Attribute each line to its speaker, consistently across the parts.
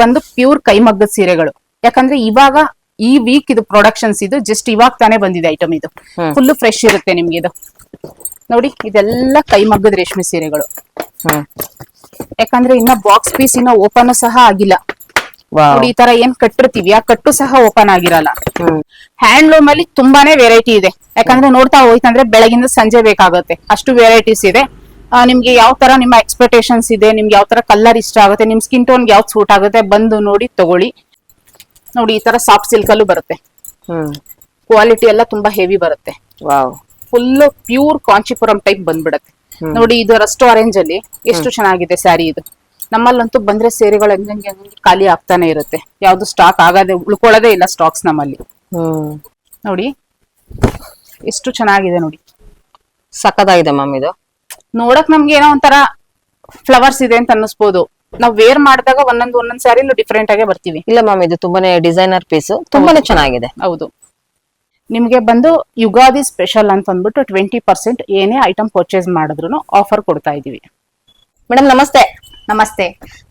Speaker 1: ಬಂದು ಪ್ಯೂರ್ ಕೈಮಗ್ಗದ ಸೀರೆಗಳು. ಯಾಕಂದ್ರೆ ಇವಾಗ ಈ ವೀಕ್ ಇದು ಪ್ರೊಡಕ್ಷನ್ಸ್, ಇದು ಜಸ್ಟ್ ಇವಾಗ ತಾನೇ ಬಂದಿದೆ ಐಟಮ್. ಇದು ಫುಲ್ ಫ್ರೆಶ್ ಇರುತ್ತೆ ನಿಮ್ಗೆ. ಇದು ನೋಡಿ, ಇದೆಲ್ಲ ಕೈಮಗ್ಗದ ರೇಷ್ಮೆ ಸೀರೆಗಳು. ಯಾಕಂದ್ರೆ ಇನ್ನ ಬಾಕ್ಸ್ ಪೀಸ್ ಇನ್ನ ಓಪನ್ ಸಹ ಆಗಿಲ್ಲ ನೋಡಿ. ಈ ತರ ಏನ್ ಕಟ್ಟಿರ್ತೀವಿ ಆ ಕಟ್ಟು ಸಹ ಓಪನ್ ಆಗಿರಲ್ಲ. ಹ್ಯಾಂಡ್ಲೂಮ್ ಅಲ್ಲಿ ತುಂಬಾನೇ ವೆರೈಟಿ ಇದೆ. ಯಾಕಂದ್ರೆ ನೋಡ್ತಾ ಹೋಯ್ತಂದ್ರೆ ಬೆಳಗಿಂದ ಸಂಜೆ ಬೇಕಾಗುತ್ತೆ, ಅಷ್ಟು ವೆರೈಟೀಸ್ ಇದೆ. ನಿಮ್ಗೆ ಯಾವ ತರ ನಿಮ್ಮ ಎಕ್ಸ್ಪೆಕ್ಟೇಷನ್ಸ್ ಇದೆ, ನಿಮ್ಗೆ ಯಾವ ತರ ಕಲರ್ ಇಷ್ಟ ಆಗುತ್ತೆ, ನಿಮ್ ಸ್ಕಿನ್ ಟೋನ್ ಯಾವ್ದು ಸೂಟ್ ಆಗುತ್ತೆ, ಬಂದು ನೋಡಿ ತಗೊಳ್ಳಿ. ನೋಡಿ, ಈ ತರ ಸಾಫ್ಟ್ ಸಿಲ್ಕ್ ಅಲ್ಲೂ ಬರುತ್ತೆ. ಕ್ವಾಲಿಟಿ ಎಲ್ಲ ತುಂಬಾ ಹೆವಿ ಬರುತ್ತೆ. ಫುಲ್ ಪ್ಯೂರ್ ಕಾಂಚಿಪುರಂ ಟೈಪ್ ಬಂದ್ಬಿಡತ್ತೆ. ನೋಡಿ, ಇದು ರಸ್ಟ್ ಆರೆಂಜ್ ಅಲ್ಲಿ ಎಷ್ಟು ಚೆನ್ನಾಗಿದೆ ಸ್ಯಾರಿ. ಇದು ನಮ್ಮಲ್ಲಂತೂ ಬಂದ್ರೆ ಸೀರೆಗಳು ಹಂಗಂಗೆ ಖಾಲಿ ಆಗ್ತಾನೆ ಇರುತ್ತೆ. ಯಾವ್ದು ಸ್ಟಾಕ್ ಆಗದೆ ಉಳ್ಕೊಳ್ಳೋದೇ ಇಲ್ಲ ಸ್ಟಾಕ್ಸ್ ನಮ್ಮಲ್ಲಿ. ನೋಡಿ ಎಷ್ಟು ಚೆನ್ನಾಗಿದೆ ನೋಡಿ,
Speaker 2: ಸಖತ್ತಾಗಿದೆ ಮ್ಯಾಮ್. ಇದು
Speaker 1: ನೋಡಕ್ ನಮ್ಗೆ ಏನೋ ಒಂಥರ ಫ್ಲವರ್ಸ್ ಇದೆ ಅಂತ ಅನ್ನಿಸ್ಬೋದು. ನಾವ್ ವೇರ್ ಮಾಡಿದಾಗ ಒಂದೊಂದ್ ಸ್ಯಾರಿಲೂ ಡಿಫ್ರೆಂಟ್ ಆಗೇ ಬರ್ತೀವಿ.
Speaker 2: ಇಲ್ಲ ಮ್ಯಾಮ್, ಇದು ತುಂಬಾನೇ ಡಿಸೈನರ್ ಪೀಸ್, ತುಂಬಾನೇ ಚೆನ್ನಾಗಿದೆ.
Speaker 1: ಹೌದು, ನಿಮ್ಗೆ ಬಂದು ಯುಗಾದಿ ಸ್ಪೆಷಲ್ ಅಂತ ಅಂದ್ಬಿಟ್ಟು 20% ಏನೇ ಐಟಮ್ ಪರ್ಚೇಸ್ ಮಾಡಿದ್ರು ಆಫರ್ ಕೊಡ್ತಾ ಇದೀವಿ.
Speaker 2: ಮೇಡಮ್ ನಮಸ್ತೆ.
Speaker 1: ನಮಸ್ತೆ.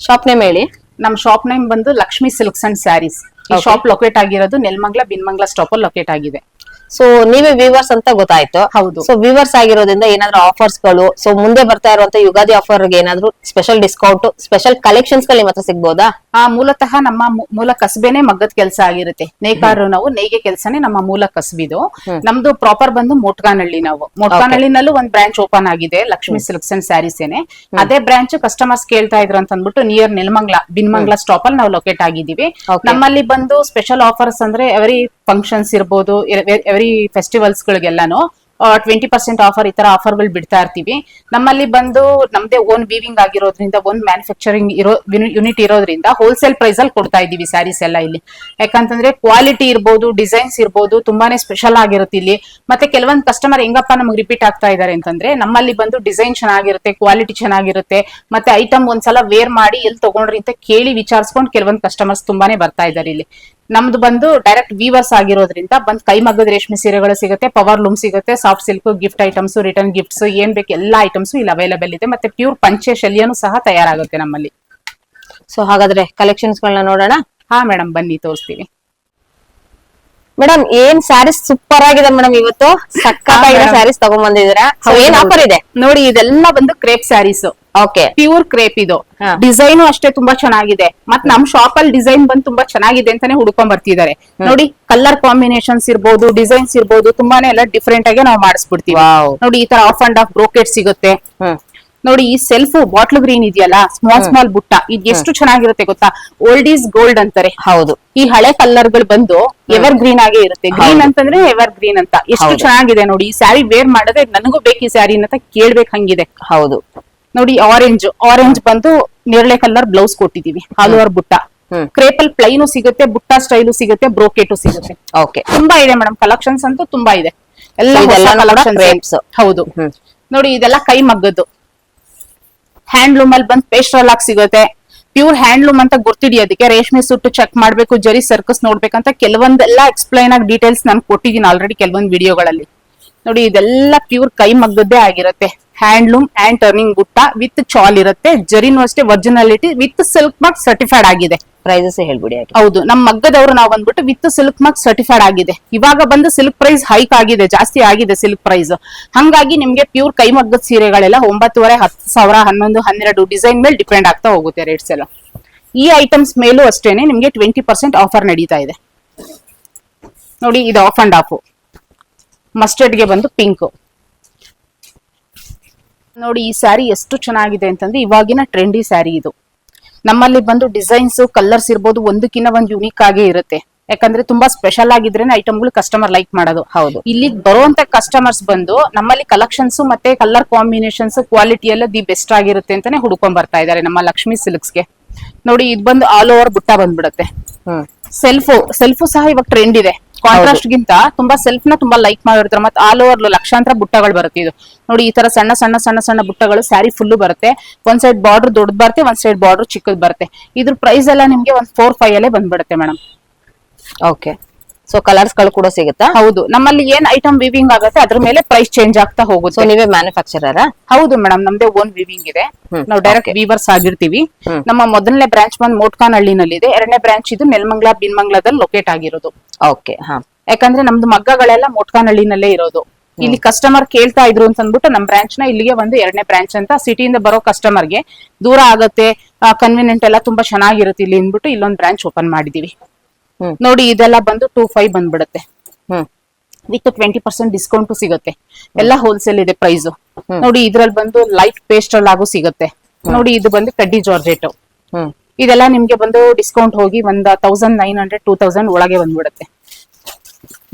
Speaker 2: ಶಾಪ್ ನೇಮ್ ಹೇಳಿ.
Speaker 1: ನಮ್ ಶಾಪ್ ನೇಮ್ ಬಂದು ಲಕ್ಷ್ಮಿ ಸಿಲ್ಕ್ಸ್ ಅಂಡ್ ಸ್ಯಾರೀಸ್. ಈ ಶಾಪ್ ಲೊಕೇಟ್ ಆಗಿರೋದು ನೆಲಮಂಗಲ ಬಿನ್ಮಂಗಲ ಸ್ಟಾಪ್ ಅಲ್ಲಿ ಲೊಕೇಟ್ ಆಗಿದೆ.
Speaker 2: ಸೊ ನೀವೇ ವೀವರ್ಸ್ ಅಂತ ಗೊತ್ತಾಯ್ತು.
Speaker 1: ಹೌದು.
Speaker 2: ಸೊ ವೀವರ್ಸ್ ಆಗಿರೋದ್ರಿಂದ ಏನಾದ್ರು ಆಫರ್ಸ್ ಗಳು, ಸೊ ಮುಂದೆ ಬರ್ತಾ ಇರುವಂತ ಯುಗಾದಿ ಆಫರ್ ಗೆ ಏನಾದ್ರು ಸ್ಪೆಷಲ್ ಡಿಸ್ಕೌಂಟ್, ಸ್ಪೆಷಲ್ ಕಲೆಕ್ಷನ್ಸ್ ಗಳು ನಿಮ್ಮ ಹತ್ರ ಸಿಗ್ಬೋದಾ?
Speaker 1: ಮೂಲತಃ ನಮ್ಮ ಮೂಲ ಕಸಬೇನೆ ಮಗ್ಗದ ಕೆಲಸ ಆಗಿರುತ್ತೆ. ನೇಕಾರರು ನಾವು, ನೇಯ್ಗೆ ಕೆಲಸನೇ ನಮ್ಮ ಮೂಲ ಕಸಬಿದು. ನಮ್ದು ಪ್ರಾಪರ್ ಬಂದು ಮೋಟ್ಕಾನಹಳ್ಳಿ. ನಾವು ಮೋಟ್ಕಾನಹಳ್ಳಿನಲ್ಲೂ ಒಂದ್ ಬ್ರಾಂಚ್ ಓಪನ್ ಆಗಿದೆ, ಲಕ್ಷ್ಮಿ ಸಿಲ್ಕ್ಸ್ ಅಂಡ್ ಸ್ಯಾರೀಸ್ ಏನೆ. ಅದೇ ಬ್ರಾಂಚ್ ಕಸ್ಟಮರ್ಸ್ ಕೇಳ್ತಾ ಇದ್ರು ಅಂತ ಅಂದ್ಬಿಟ್ಟು ನಿಯರ್ ನೆಲಮಂಗಲ ಬಿನ್ಮಂಗಲ ಸ್ಟಾಪ್ ಅಲ್ಲಿ ನಾವು ಲೊಕೇಟ್ ಆಗಿದ್ದೀವಿ. ನಮ್ಮಲ್ಲಿ ಬಂದು ಸ್ಪೆಷಲ್ ಆಫರ್ಸ್ ಅಂದ್ರೆ ಎವ್ರಿ ಫಂಕ್ಷನ್ಸ್ ಇರ್ಬೋದು, ಎವ್ರಿ ಫೆಸ್ಟಿವಲ್ಸ್ ಗಳಿಗೆಲ್ಲಾನು 20% ಆಫರ್, ಈ ತರ ಆಫರ್ ಗಳು ಬಿಡ್ತಾ ಇರ್ತೀವಿ. ನಮ್ಮಲ್ಲಿ ಬಂದು ನಮ್ದೇ ಓನ್ ವೀವಿಂಗ್ ಆಗಿರೋದ್ರಿಂದ, ಓನ್ ಮ್ಯಾನುಫ್ಯಾಕ್ಚರಿಂಗ್ ಯೂನಿಟ್ ಇರೋದ್ರಿಂದ ಹೋಲ್ಸೇಲ್ ಪ್ರೈಸ್ ಅಲ್ಲಿ ಕೊಡ್ತಾ ಇದೀವಿ ಸ್ಯಾರೀಸ್ ಎಲ್ಲ ಇಲ್ಲಿ. ಯಾಕಂತಂದ್ರೆ ಕ್ವಾಲಿಟಿ ಇರ್ಬೋದು, ಡಿಸೈನ್ಸ್ ಇರ್ಬೋದು, ತುಂಬಾನೇ ಸ್ಪೆಷಲ್ ಆಗಿರುತ್ತೆ ಇಲ್ಲಿ. ಮತ್ತೆ ಕೆಲವೊಂದು ಕಸ್ಟಮರ್ ಹೆಂಗಪ್ಪ ನಮ್ಗೆ ರಿಪೀಟ್ ಆಗ್ತಾ ಇದಾರೆ ಅಂತಂದ್ರೆ, ನಮ್ಮಲ್ಲಿ ಬಂದು ಡಿಸೈನ್ ಚೆನ್ನಾಗಿರುತ್ತೆ, ಕ್ವಾಲಿಟಿ ಚೆನ್ನಾಗಿರುತ್ತೆ, ಮತ್ತೆ ಐಟಮ್ ಒಂದ್ಸಲ ವೇರ್ ಮಾಡಿ ಎಲ್ಲಿ ತಗೊಂಡ್ರಿ ಅಂತ ಕೇಳಿ ವಿಚಾರಿಸ್ಕೊಂಡು ಕೆಲವೊಂದು ಕಸ್ಟಮರ್ಸ್ ತುಂಬಾನೇ ಬರ್ತಾ ಇದಾರೆ ಇಲ್ಲಿ. ನಮ್ದು ಬಂದು ಡೈರೆಕ್ಟ್ ವೀವರ್ಸ್ ಆಗಿರೋದ್ರಿಂದ ಬಂದ್ ಕೈಮಗ್ಗದ ರೇಷ್ಮೆ ಸೀರೆಗಳು ಸಿಗುತ್ತೆ, ಪವರ್ ಲೂಮ್ ಸಿಗುತ್ತೆ, soft silk, gift items, return gifts, ಏನ್ ಬೇಕು ಎಲ್ಲಾ ಐಟಮ್ಸ್ ಇಲ್ಲಿ ಅವೈಲೇಬಲ್ ಇದೆ. ಮತ್ತೆ ಪ್ಯೂರ್ ಪಂಚೆ ಶಲ್ಯನೂ ಸಹ ತಯಾರಾಗುತ್ತೆ ನಮ್ಮಲ್ಲಿ.
Speaker 2: ಸೊ ಹಾಗಾದ್ರೆ ಕಲೆಕ್ಷನ್ಸ್ ಗಳನ್ನ ನೋಡೋಣ.
Speaker 1: ಹಾ ಮೇಡಮ್, ಬನ್ನಿ ತೋರಿಸ್ತೀವಿ.
Speaker 2: ಮೇಡಮ್ ಏನ್ ಸ್ಯಾರೀಸ್ ಸೂಪರ್ ಆಗಿದೆ ಮೇಡಮ್, ಇವತ್ತು ಸಕ್ಕತ್ತಾಗಿರೋ ಸ್ಯಾರೀಸ್ ತಗೊಂಡ್ ಬಂದಿದ್ದೀರಾ. ಏನ್ ಆಫರ್ ಇದೆ
Speaker 1: ನೋಡಿ, ಇದೆಲ್ಲ ಬಂದು crepe saris.
Speaker 2: Okay,
Speaker 1: pure crepe. ಇದು ಡಿಸೈನು ಅಷ್ಟೇ ತುಂಬಾ ಚೆನ್ನಾಗಿದೆ. ಮತ್ ನಮ್ ಶಾಪ್ ಅಲ್ಲಿ ಡಿಸೈನ್ ಬಂದು ತುಂಬಾ ಚೆನ್ನಾಗಿದೆ ಅಂತಾನೆ ಹುಡ್ಕೊಂಡ್ ಬರ್ತಿದ್ದಾರೆ. ನೋಡಿ, ಕಲರ್ ಕಾಂಬಿನೇಷನ್ಸ್ ಇರ್ಬೋದು, ಡಿಸೈನ್ಸ್ ಇರ್ಬೋದು, ತುಂಬಾನೇ ಎಲ್ಲ ಡಿಫ್ರೆಂಟ್ ಆಗಿ ನಾವು ಮಾಡಿಸ್ಬಿಡ್ತೀವಿ. ನೋಡಿ, ಈ ತರ ಆಫ್ ಅಂಡ್ ಆಫ್ ಬ್ರೋಕೆಟ್ ಸಿಗುತ್ತೆ. ನೋಡಿ, ಈ ಸೆಲ್ಫ್ ಬಾಟ್ಲ್ ಗ್ರೀನ್ ಇದೆಯಲ್ಲ, ಸ್ಮಾಲ್ ಸ್ಮಾಲ್ ಬುಟ್ಟ, ಇದು ಎಷ್ಟು ಚೆನ್ನಾಗಿರುತ್ತೆ ಗೊತ್ತಾ. ಓಲ್ಡ್ ಈಸ್ ಗೋಲ್ಡ್ ಅಂತಾರೆ.
Speaker 2: ಹೌದು.
Speaker 1: ಈ ಹಳೆ ಕಲರ್ ಗಳು ಬಂದು ಎವರ್ ಗ್ರೀನ್ ಆಗೇ ಇರುತ್ತೆ. ಗ್ರೀನ್ ಅಂತಂದ್ರೆ ಎವರ್ ಗ್ರೀನ್ ಅಂತ. ಎಷ್ಟು ಚೆನ್ನಾಗಿದೆ ನೋಡಿ. ಈ ಸ್ಯಾರಿ ವೇರ್ ಮಾಡಿದ್ರೆ ನನಗೂ ಬೇಕು ಈ ಸ್ಯಾರಿ ಅಂತ ಕೇಳ್ಬೇಕು ಹಂಗಿದೆ.
Speaker 2: ಹೌದು.
Speaker 1: ನೋಡಿ, ಆರೆಂಜ್ ಬಂದು ನೇರಳೆ ಕಲರ್ ಬ್ಲೌಸ್ ಕೊಟ್ಟಿದೀವಿ, ಆಲ್ ಓವರ್ ಬುಟ್ಟ. ಕ್ರೇಪಲ್ ಪ್ಲೈನು ಸಿಗುತ್ತೆ, ಬುಟ್ಟ ಸ್ಟೈಲು ಸಿಗುತ್ತೆ, ಬ್ರೋಕೆಟು ಸಿಗುತ್ತೆ.
Speaker 2: ಓಕೆ,
Speaker 1: ತುಂಬಾ ಇದೆ ಮೇಡಮ್, ಕಲೆಕ್ಷನ್ಸ್ ಅಂತೂ ತುಂಬಾ ಇದೆ. ಎಲ್ಲ ಕಲೆಕ್ಷನ್ಸ್. ಹೌದು. ನೋಡಿ, ಇದೆಲ್ಲ ಕೈ ಮಗ್ಗದ್ದು ಹ್ಯಾಂಡ್ಲೂಮ್ ಅಲ್ಲಿ ಬಂದ್ ಪೇಸ್ಟ್ರಲ್ ಆಗಿ ಸಿಗುತ್ತೆ. ಪ್ಯೂರ್ ಹ್ಯಾಂಡ್ಲೂಮ್ ಅಂತ ಗೊತ್ತಿಡಿಯೋದಕ್ಕೆ ರೇಷ್ಮೆ ಸುಟ್ಟು ಚೆಕ್ ಮಾಡ್ಬೇಕು, ಜರಿ ಸರ್ಕಸ್ ನೋಡ್ಬೇಕಂತ ಕೆಲವೊಂದೆಲ್ಲ ಎಕ್ಸ್ಪ್ಲೈನ್ ಆಗಿ ಡೀಟೇಲ್ಸ್ ನಾನು ಕೊಟ್ಟಿದ್ದೀನಿ ಆಲ್ರೆಡಿ ಕೆಲವೊಂದು ವಿಡಿಯೋಗಳಲ್ಲಿ. ನೋಡಿ, ಇದೆಲ್ಲ ಪ್ಯೂರ್ ಕೈ ಮಗ್ಗದ್ದೇ ಆಗಿರುತ್ತೆ. ಹ್ಯಾಂಡ್ಲೂಮ್ ಅಂಡ್ ಟರ್ನಿಂಗ್ ಬುಟ್ಟ ವಿತ್ ಚಾಲ್ ಇರುತ್ತೆ. ಜರಿನೂ ಅಷ್ಟೇ originality with silk mark certified ಆಗಿದೆ.
Speaker 2: ಪ್ರೈಸಸ್ ಹೇಳ್ಬಿಡಿ.
Speaker 1: ಹೌದು, ನಮ್ ಮಗ್ಗದವರು ನಾವು ಬಂದ್ಬಿಟ್ಟು ವಿತ್ ಸಿಲ್ಕ್ ಮಾರ್ಕ್ ಸರ್ಟಿಫೈಡ್ ಆಗಿದೆ. ಇವಾಗ ಬಂದು ಸಿಲ್ಕ್ ಪ್ರೈಸ್ ಹೈಕ್ ಆಗಿದೆ, ಜಾಸ್ತಿ ಆಗಿದೆ ಸಿಲ್ಕ್ ಪ್ರೈಸ್. ಹಂಗಾಗಿ ನಿಮ್ಗೆ ಪ್ಯೂರ್ ಕೈ ಮಗ್ಗದ ಸೀರೆಗಳೆಲ್ಲ 9,500, 10,000, 11, 12 ಡಿಸೈನ್ ಮೇಲೆ ಡಿಪೆಂಡ್ ಆಗ್ತಾ ಹೋಗುತ್ತೆ ರೇಟ್ಸ್ ಎಲ್ಲ. ಈ ಐಟಮ್ಸ್ ಮೇಲೂ ಅಷ್ಟೇನೆ ನಿಮ್ಗೆ 20% ಆಫರ್ ನಡೀತಾ ಇದೆ. ನೋಡಿ, ಇದು ಆಫ್ ಅಂಡ್ ಆಫ್ ಮಸ್ಟರ್ಡ್ ಗೆ ಬಂದು ಪಿಂಕ್. ನೋಡಿ, ಈ ಸ್ಯಾರಿ ಎಷ್ಟು ಚೆನ್ನಾಗಿದೆ ಅಂತಂದ್ರೆ ಇವಾಗಿನ ಟ್ರೆಂಡಿ ಸ್ಯಾರಿ ಇದು. ನಮ್ಮಲ್ಲಿ ಬಂದು ಡಿಸೈನ್ಸ್, ಕಲರ್ಸ್ ಇರ್ಬೋದು, ಒಂದಕ್ಕಿಂತ ಒಂದು ಯುನೀಕ್ ಆಗೇ ಇರುತ್ತೆ. ಯಾಕಂದ್ರೆ ತುಂಬಾ ಸ್ಪೆಷಲ್ ಆಗಿದ್ರೇನೆ ಐಟಮ್ಗಳು ಕಸ್ಟಮರ್ ಲೈಕ್ ಮಾಡೋದು.
Speaker 2: ಹೌದು.
Speaker 1: ಇಲ್ಲಿ ಬರುವಂತ ಕಸ್ಟಮರ್ಸ್ ಬಂದು ನಮ್ಮಲ್ಲಿ ಕಲೆಕ್ಷನ್ಸ್ ಮತ್ತೆ ಕಲರ್ ಕಾಂಬಿನೇಷನ್ಸ್, ಕ್ವಾಲಿಟಿ ಎಲ್ಲ ದಿ ಬೆಸ್ಟ್ ಆಗಿರುತ್ತೆ ಅಂತಾನೆ ಹುಡ್ಕೊಂಡ್ ಬರ್ತಾ ಇದಾರೆ ನಮ್ಮ ಲಕ್ಷ್ಮಿ ಸಿಲ್ಕ್ಸ್ಗೆ. ನೋಡಿ, ಇದು ಬಂದು ಆಲ್ ಓವರ್ ಬುಟ್ಟ ಬಂದ್ಬಿಡುತ್ತೆ. ಸೆಲ್ಫು ಸಹ ಇವಾಗ ಟ್ರೆಂಡ್ ಇದೆ. ಕಾಂಟ್ರಾಸ್ಟ್ ಗಿಂತ ತುಂಬಾ ಸೆಲ್ಫ್ ನ ತುಂಬಾ ಲೈಕ್ ಮಾಡಿರ್ತಾರೆ. ಮತ್ತೆ ಆಲ್ ಓವರ್ ಲಕ್ಷಾಂತರ ಬುಟ್ಟಗಳು ಬರುತ್ತೆ. ಇದು ನೋಡಿ, ಈ ತರ ಸಣ್ಣ ಸಣ್ಣ ಸಣ್ಣ ಸಣ್ಣ ಬುಟ್ಟಗಳು ಸ್ಯಾರಿ ಫುಲ್ ಬರುತ್ತೆ. ಒಂದ್ ಸೈಡ್ ಬಾರ್ಡರ್ ದೊಡ್ಡದ್ ಬರುತ್ತೆ, ಒಂದ್ ಸೈಡ್ ಬಾರ್ಡರ್ ಚಿಕ್ಕದ್ ಬರುತ್ತೆ. ಇದ್ರ ಪ್ರೈಸ್ ಎಲ್ಲ ನಿಮ್ಗೆ 1,4,5 ಅಲ್ಲೇ ಬಂದ್ಬಿಡುತ್ತೆ ಮೇಡಮ್.
Speaker 2: ಓಕೆ, ಸೊ ಕಲರ್ಸ್ ಗಳು ಕೂಡ ಸಿಗುತ್ತಾ?
Speaker 1: ಹೌದು, ನಮ್ಮಲ್ಲಿ ಏನ್ ಐಟಮ್ ವಿವಿಂಗ್ ಆಗುತ್ತೆ ಅದ್ರ ಮೇಲೆ ಪ್ರೈಸ್ ಚೇಂಜ್ ಆಗ್ತಾ
Speaker 2: ಸೊ
Speaker 1: ಹೋಗುತ್ತೆ.
Speaker 2: ನೀವೇ ಮ್ಯಾನುಫ್ಯಾಕ್ಚರರಾ?
Speaker 1: ಹೌದು ಮೇಡಮ್, ನಮ್ದೇ ಓನ್ ವಿವಿಂಗ್ ಇದೆ. ನಾವು ಡೈರೆಕ್ಟ್ ವೀವರ್ಸ್ ಆಗಿರ್ತೀವಿ. ನಮ್ಮ ಮೊದಲನೇ ಬ್ರಾಂಚ್ ಬಂದು ಮೋಟ್ಕಾನಹಳ್ಳಿನಲ್ಲಿದೆ, ಎರಡನೇ ಬ್ರಾಂಚ್ ಇದು ನೆಲಮಂಗಲ ಬಿನ್ಮಂಗಲದಲ್ಲಿ ಲೊಕೇಟ್ ಆಗಿರೋದು.
Speaker 2: ಓಕೆ. ಹಾ,
Speaker 1: ಯಾಕಂದ್ರೆ ನಮ್ದು ಮಗ್ಗಗಳೆಲ್ಲ ಮೋಟ್ಕಾನಹಳ್ಳಿನಲ್ಲೇ ಇರೋದು. ಇಲ್ಲಿ ಕಸ್ಟಮರ್ ಕೇಳ್ತಾ ಇದ್ರು ಅಂತ ಅಂದ್ಬಿಟ್ಟು ನಮ್ ಬ್ರಾಂಚ್ ನ ಇಲ್ಲಿಗೆ ಒಂದು ಎರಡನೇ ಬ್ರಾಂಚ್ ಅಂತ, ಸಿಟಿಯಿಂದ ಬರೋ ಕಸ್ಟಮರ್ಗೆ ದೂರ ಆಗತ್ತೆ, ಕನ್ವೀನಿಯಂಟ್ ಎಲ್ಲ ತುಂಬಾ ಚೆನ್ನಾಗಿರುತ್ತೆ ಇಲ್ಲಿ ಅಂದ್ಬಿಟ್ಟು ಇಲ್ಲೊಂದು ಬ್ರಾಂಚ್ ಓಪನ್ ಮಾಡಿದೀವಿ. ನೋಡಿ ಇದೆಲ್ಲ ಬಂದು 25 ಬಂದ್ಬಿಡುತ್ತೆ. ವಿತ್ 20% ಡಿಸ್ಕೌಂಟ್ ಸಿಗುತ್ತೆ. ಎಲ್ಲ ಹೋಲ್ಸೇಲ್ ಇದೆ ಪ್ರೈಸ್. ನೋಡಿ ಇದ್ರಲ್ಲಿ ಬಂದು ಲೈಟ್ ಪೇಸ್ಟ್ ಆಗು ಸಿಗುತ್ತೆ. ನೋಡಿ ಇದು ಬಂದು ಕಡ್ಡಿ ಜಾರ್ಜೆಟ್. ಇದೆಲ್ಲ ನಿಮ್ಗೆ ಬಂದು ಡಿಸ್ಕೌಂಟ್ ಹೋಗಿ ಒಂದ್ 1900 2000 ಒಳಗೆ ಬಂದ್ಬಿಡುತ್ತೆ.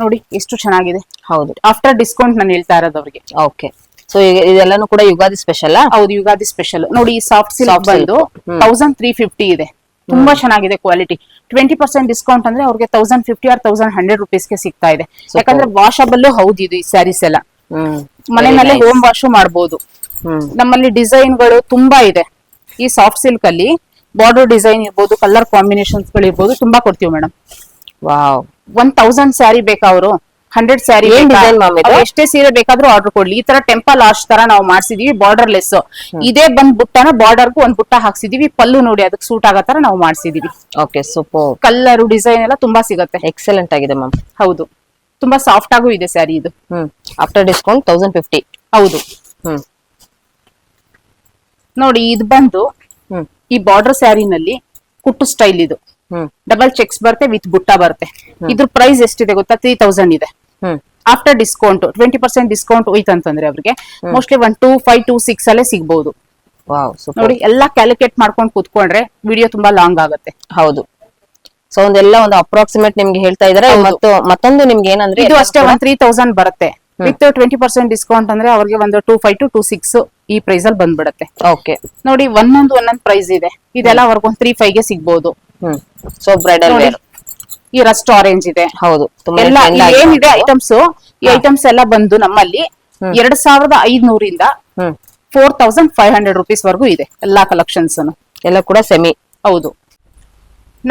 Speaker 1: ನೋಡಿ ಎಷ್ಟು ಚೆನ್ನಾಗಿದೆ.
Speaker 2: ಹೌದು,
Speaker 1: ಆಫ್ಟರ್ ಡಿಸ್ಕೌಂಟ್ ನಾನು ಹೇಳ್ತಾ ಇರೋದು ಅವ್ರಿಗೆ.
Speaker 2: ಓಕೆ. ಸೊ ಇದೆಲ್ಲಾನು ಕೂಡ ಯುಗಾದಿ ಸ್ಪೆಷಲ್?
Speaker 1: ಹೌದು, ಯುಗಾದಿ ಸ್ಪೆಷಲ್. ನೋಡಿ ಈ ಸಾಫ್ಟ್ ಸಿಲ್ಕ್ ಬಂದು 1350 ಇದೆ. ತುಂಬಾ ಚೆನ್ನಾಗಿದೆ ಕ್ವಾಲಿಟಿ. 20% ಡಿಸ್ಕೌಂಟ್ ಅಂದ್ರೆ ಅವ್ರಿಗೆ 1050 ಆರ್ 1100 ರುಪೀಸ್ಗೆ ಸಿಗ್ತಾ ಇದೆ. ಯಾಕಂದ್ರೆ ವಾಷಬಲ್ ಹೌದು ಇದು ಈ ಸ್ಯಾರೀಸ್ ಎಲ್ಲ ಮನೆಯಲ್ಲೇ ಹೋಮ್ ವಾಶ್ ಮಾಡಬಹುದು. ನಮ್ಮಲ್ಲಿ ಡಿಸೈನ್ಗಳು ತುಂಬಾ ಇದೆ. ಈ ಸಾಫ್ಟ್ ಸಿಲ್ಕ್ ಅಲ್ಲಿ ಬಾರ್ಡರ್ ಡಿಸೈನ್ ಇರ್ಬೋದು, ಕಲರ್ ಕಾಂಬಿನೇಷನ್ಸ್ ಗಳು ಇರ್ಬೋದು, ತುಂಬಾ ಕೊಡ್ತೀವಿ ಮೇಡಮ್.
Speaker 2: ವಾವ್.
Speaker 1: 1000 ಸ್ಯಾರಿ ಬೇಕಾ ಅವರು, 100 ಸ್ಯಾರಿ ಎಷ್ಟೇ ಸೀರೆ ಬೇಕಾದ್ರೂ ಆರ್ಡರ್ ಕೊಡ್ಲಿ. ಈ ತರ ಟೆಂಪಲ್ ಆರ್ಚ್ ತರ ನಾವು ಮಾಡ್ಸಿದೀವಿ, ಬಾರ್ಡರ್ ಲೆಸ್. ಇದೇ ಬಂದ್ ಬುಟ್ಟನ ಬಾರ್ಡರ್ಗೂ ಒಂದ್ ಬುಟ್ಟ ಹಾಕ್ಸಿದೀವಿ. ಪಲ್ಲು ನೋಡಿ ಅದಕ್ಕೆ ಸೂಟ್ ಆಗೋ ತರ ನಾವು ಮಾಡ್ಸಿದೀವಿ.
Speaker 2: Okay, super.
Speaker 1: ಕಲರ್ ಡಿಸೈನ್ ಎಲ್ಲ ತುಂಬಾ ಸಿಗುತ್ತೆ.
Speaker 2: ಎಕ್ಸಲೆಂಟ್ ಆಗಿದೆ ಮ್ಯಾಮ್.
Speaker 1: ಹೌದು, ತುಂಬಾ ಸಾಫ್ಟ್ ಆಗೂ ಇದೆ ಸ್ಯಾರಿ ಇದು.
Speaker 2: After discount 1050.
Speaker 1: ಹೌದು. ನೋಡಿ ಇದು ಬಂದು ಈ ಬಾರ್ಡರ್ ಸ್ಯಾರಿನಲ್ಲಿ ಕುಟ್ಟು ಸ್ಟೈಲ್ ಇದು. ಡಬಲ್ ಚೆಕ್ಸ್ ಬರುತ್ತೆ, ವಿತ್ ಬುಟ್ಟ ಬರುತ್ತೆ. ಇದ್ರ ಪ್ರೈಸ್ ಎಷ್ಟಿದೆ ಗೊತ್ತಾ? 3000 ಇದೆ. ಆಫ್ಟರ್ ಡಿಸ್ಕೌಂಟ್ 20% ಡಿಸ್ಕೌಂಟ್ ಹೋಯ್ತು ಅಂತಂದ್ರೆ ಅವ್ರಿಗೆ ಮೋಸ್ಟ್ಲಿ 12526 ಅಲ್ಲೇ ಸಿಗ್ಬಹುದು. ನೋಡಿ ಎಲ್ಲ ಕ್ಯಾಲ್ಕುಲೇಟ್ ಮಾಡ್ಕೊಂಡು ಕೂತ್ಕೊಂಡ್ರೆ ವಿಡಿಯೋ ತುಂಬಾ ಲಾಂಗ್ ಆಗುತ್ತೆ.
Speaker 2: ಹೌದು. ಸೊ ಒಂದೆಲ್ಲ ಒಂದು ಅಪ್ರಾಕ್ಸಿಮೇಟ್ ನಿಮ್ಗೆ ಹೇಳ್ತಾ ಇದಾರೆ. ಮತ್ತೊಂದು ನಿಮ್ಗೆ ಏನಂದ್ರೆ
Speaker 1: ಇದು ಅಷ್ಟೇ 3000 ಬರುತ್ತೆ. ವಿತ್ 20% ಡಿಸ್ಕೌಂಟ್ ಅಂದ್ರೆ ಅವ್ರಿಗೆ ಒಂದು 25 to 26 ಈ ಪ್ರೈಸ್ ಅಲ್ಲಿ ಬಂದ್ಬಿಡುತ್ತೆ.
Speaker 2: ಓಕೆ.
Speaker 1: ನೋಡಿ ಒಂದೊಂದು ಪ್ರೈಸ್ ಇದೆ. ಇದೆಲ್ಲ ಅವ್ರಿಗೆ 35 ಗೆ ಸಿಗ್ಬಹುದು.
Speaker 2: ಸೊ ಬ್ರೈಡಲ್ ವೇರ್
Speaker 1: ಈ ರಸ್ಟ್ ಆರೆಂಜ್ ಇದೆ.
Speaker 2: ಹೌದು,
Speaker 1: ಎಲ್ಲ ಏನಿದೆ ಐಟಮ್ಸ್, ಈ ಐಟಮ್ಸ್ ಎಲ್ಲ ಬಂದು ನಮ್ಮಲ್ಲಿ 2500 ಇಂದ 4500 ರುಪೀಸ್ ವರ್ಗೂ ಇದೆ. ಎಲ್ಲಾ ಕಲೆಕ್ಷನ್ಸ್
Speaker 2: ಎಲ್ಲ ಕೂಡ ಸೆಮಿ.
Speaker 1: ಹೌದು,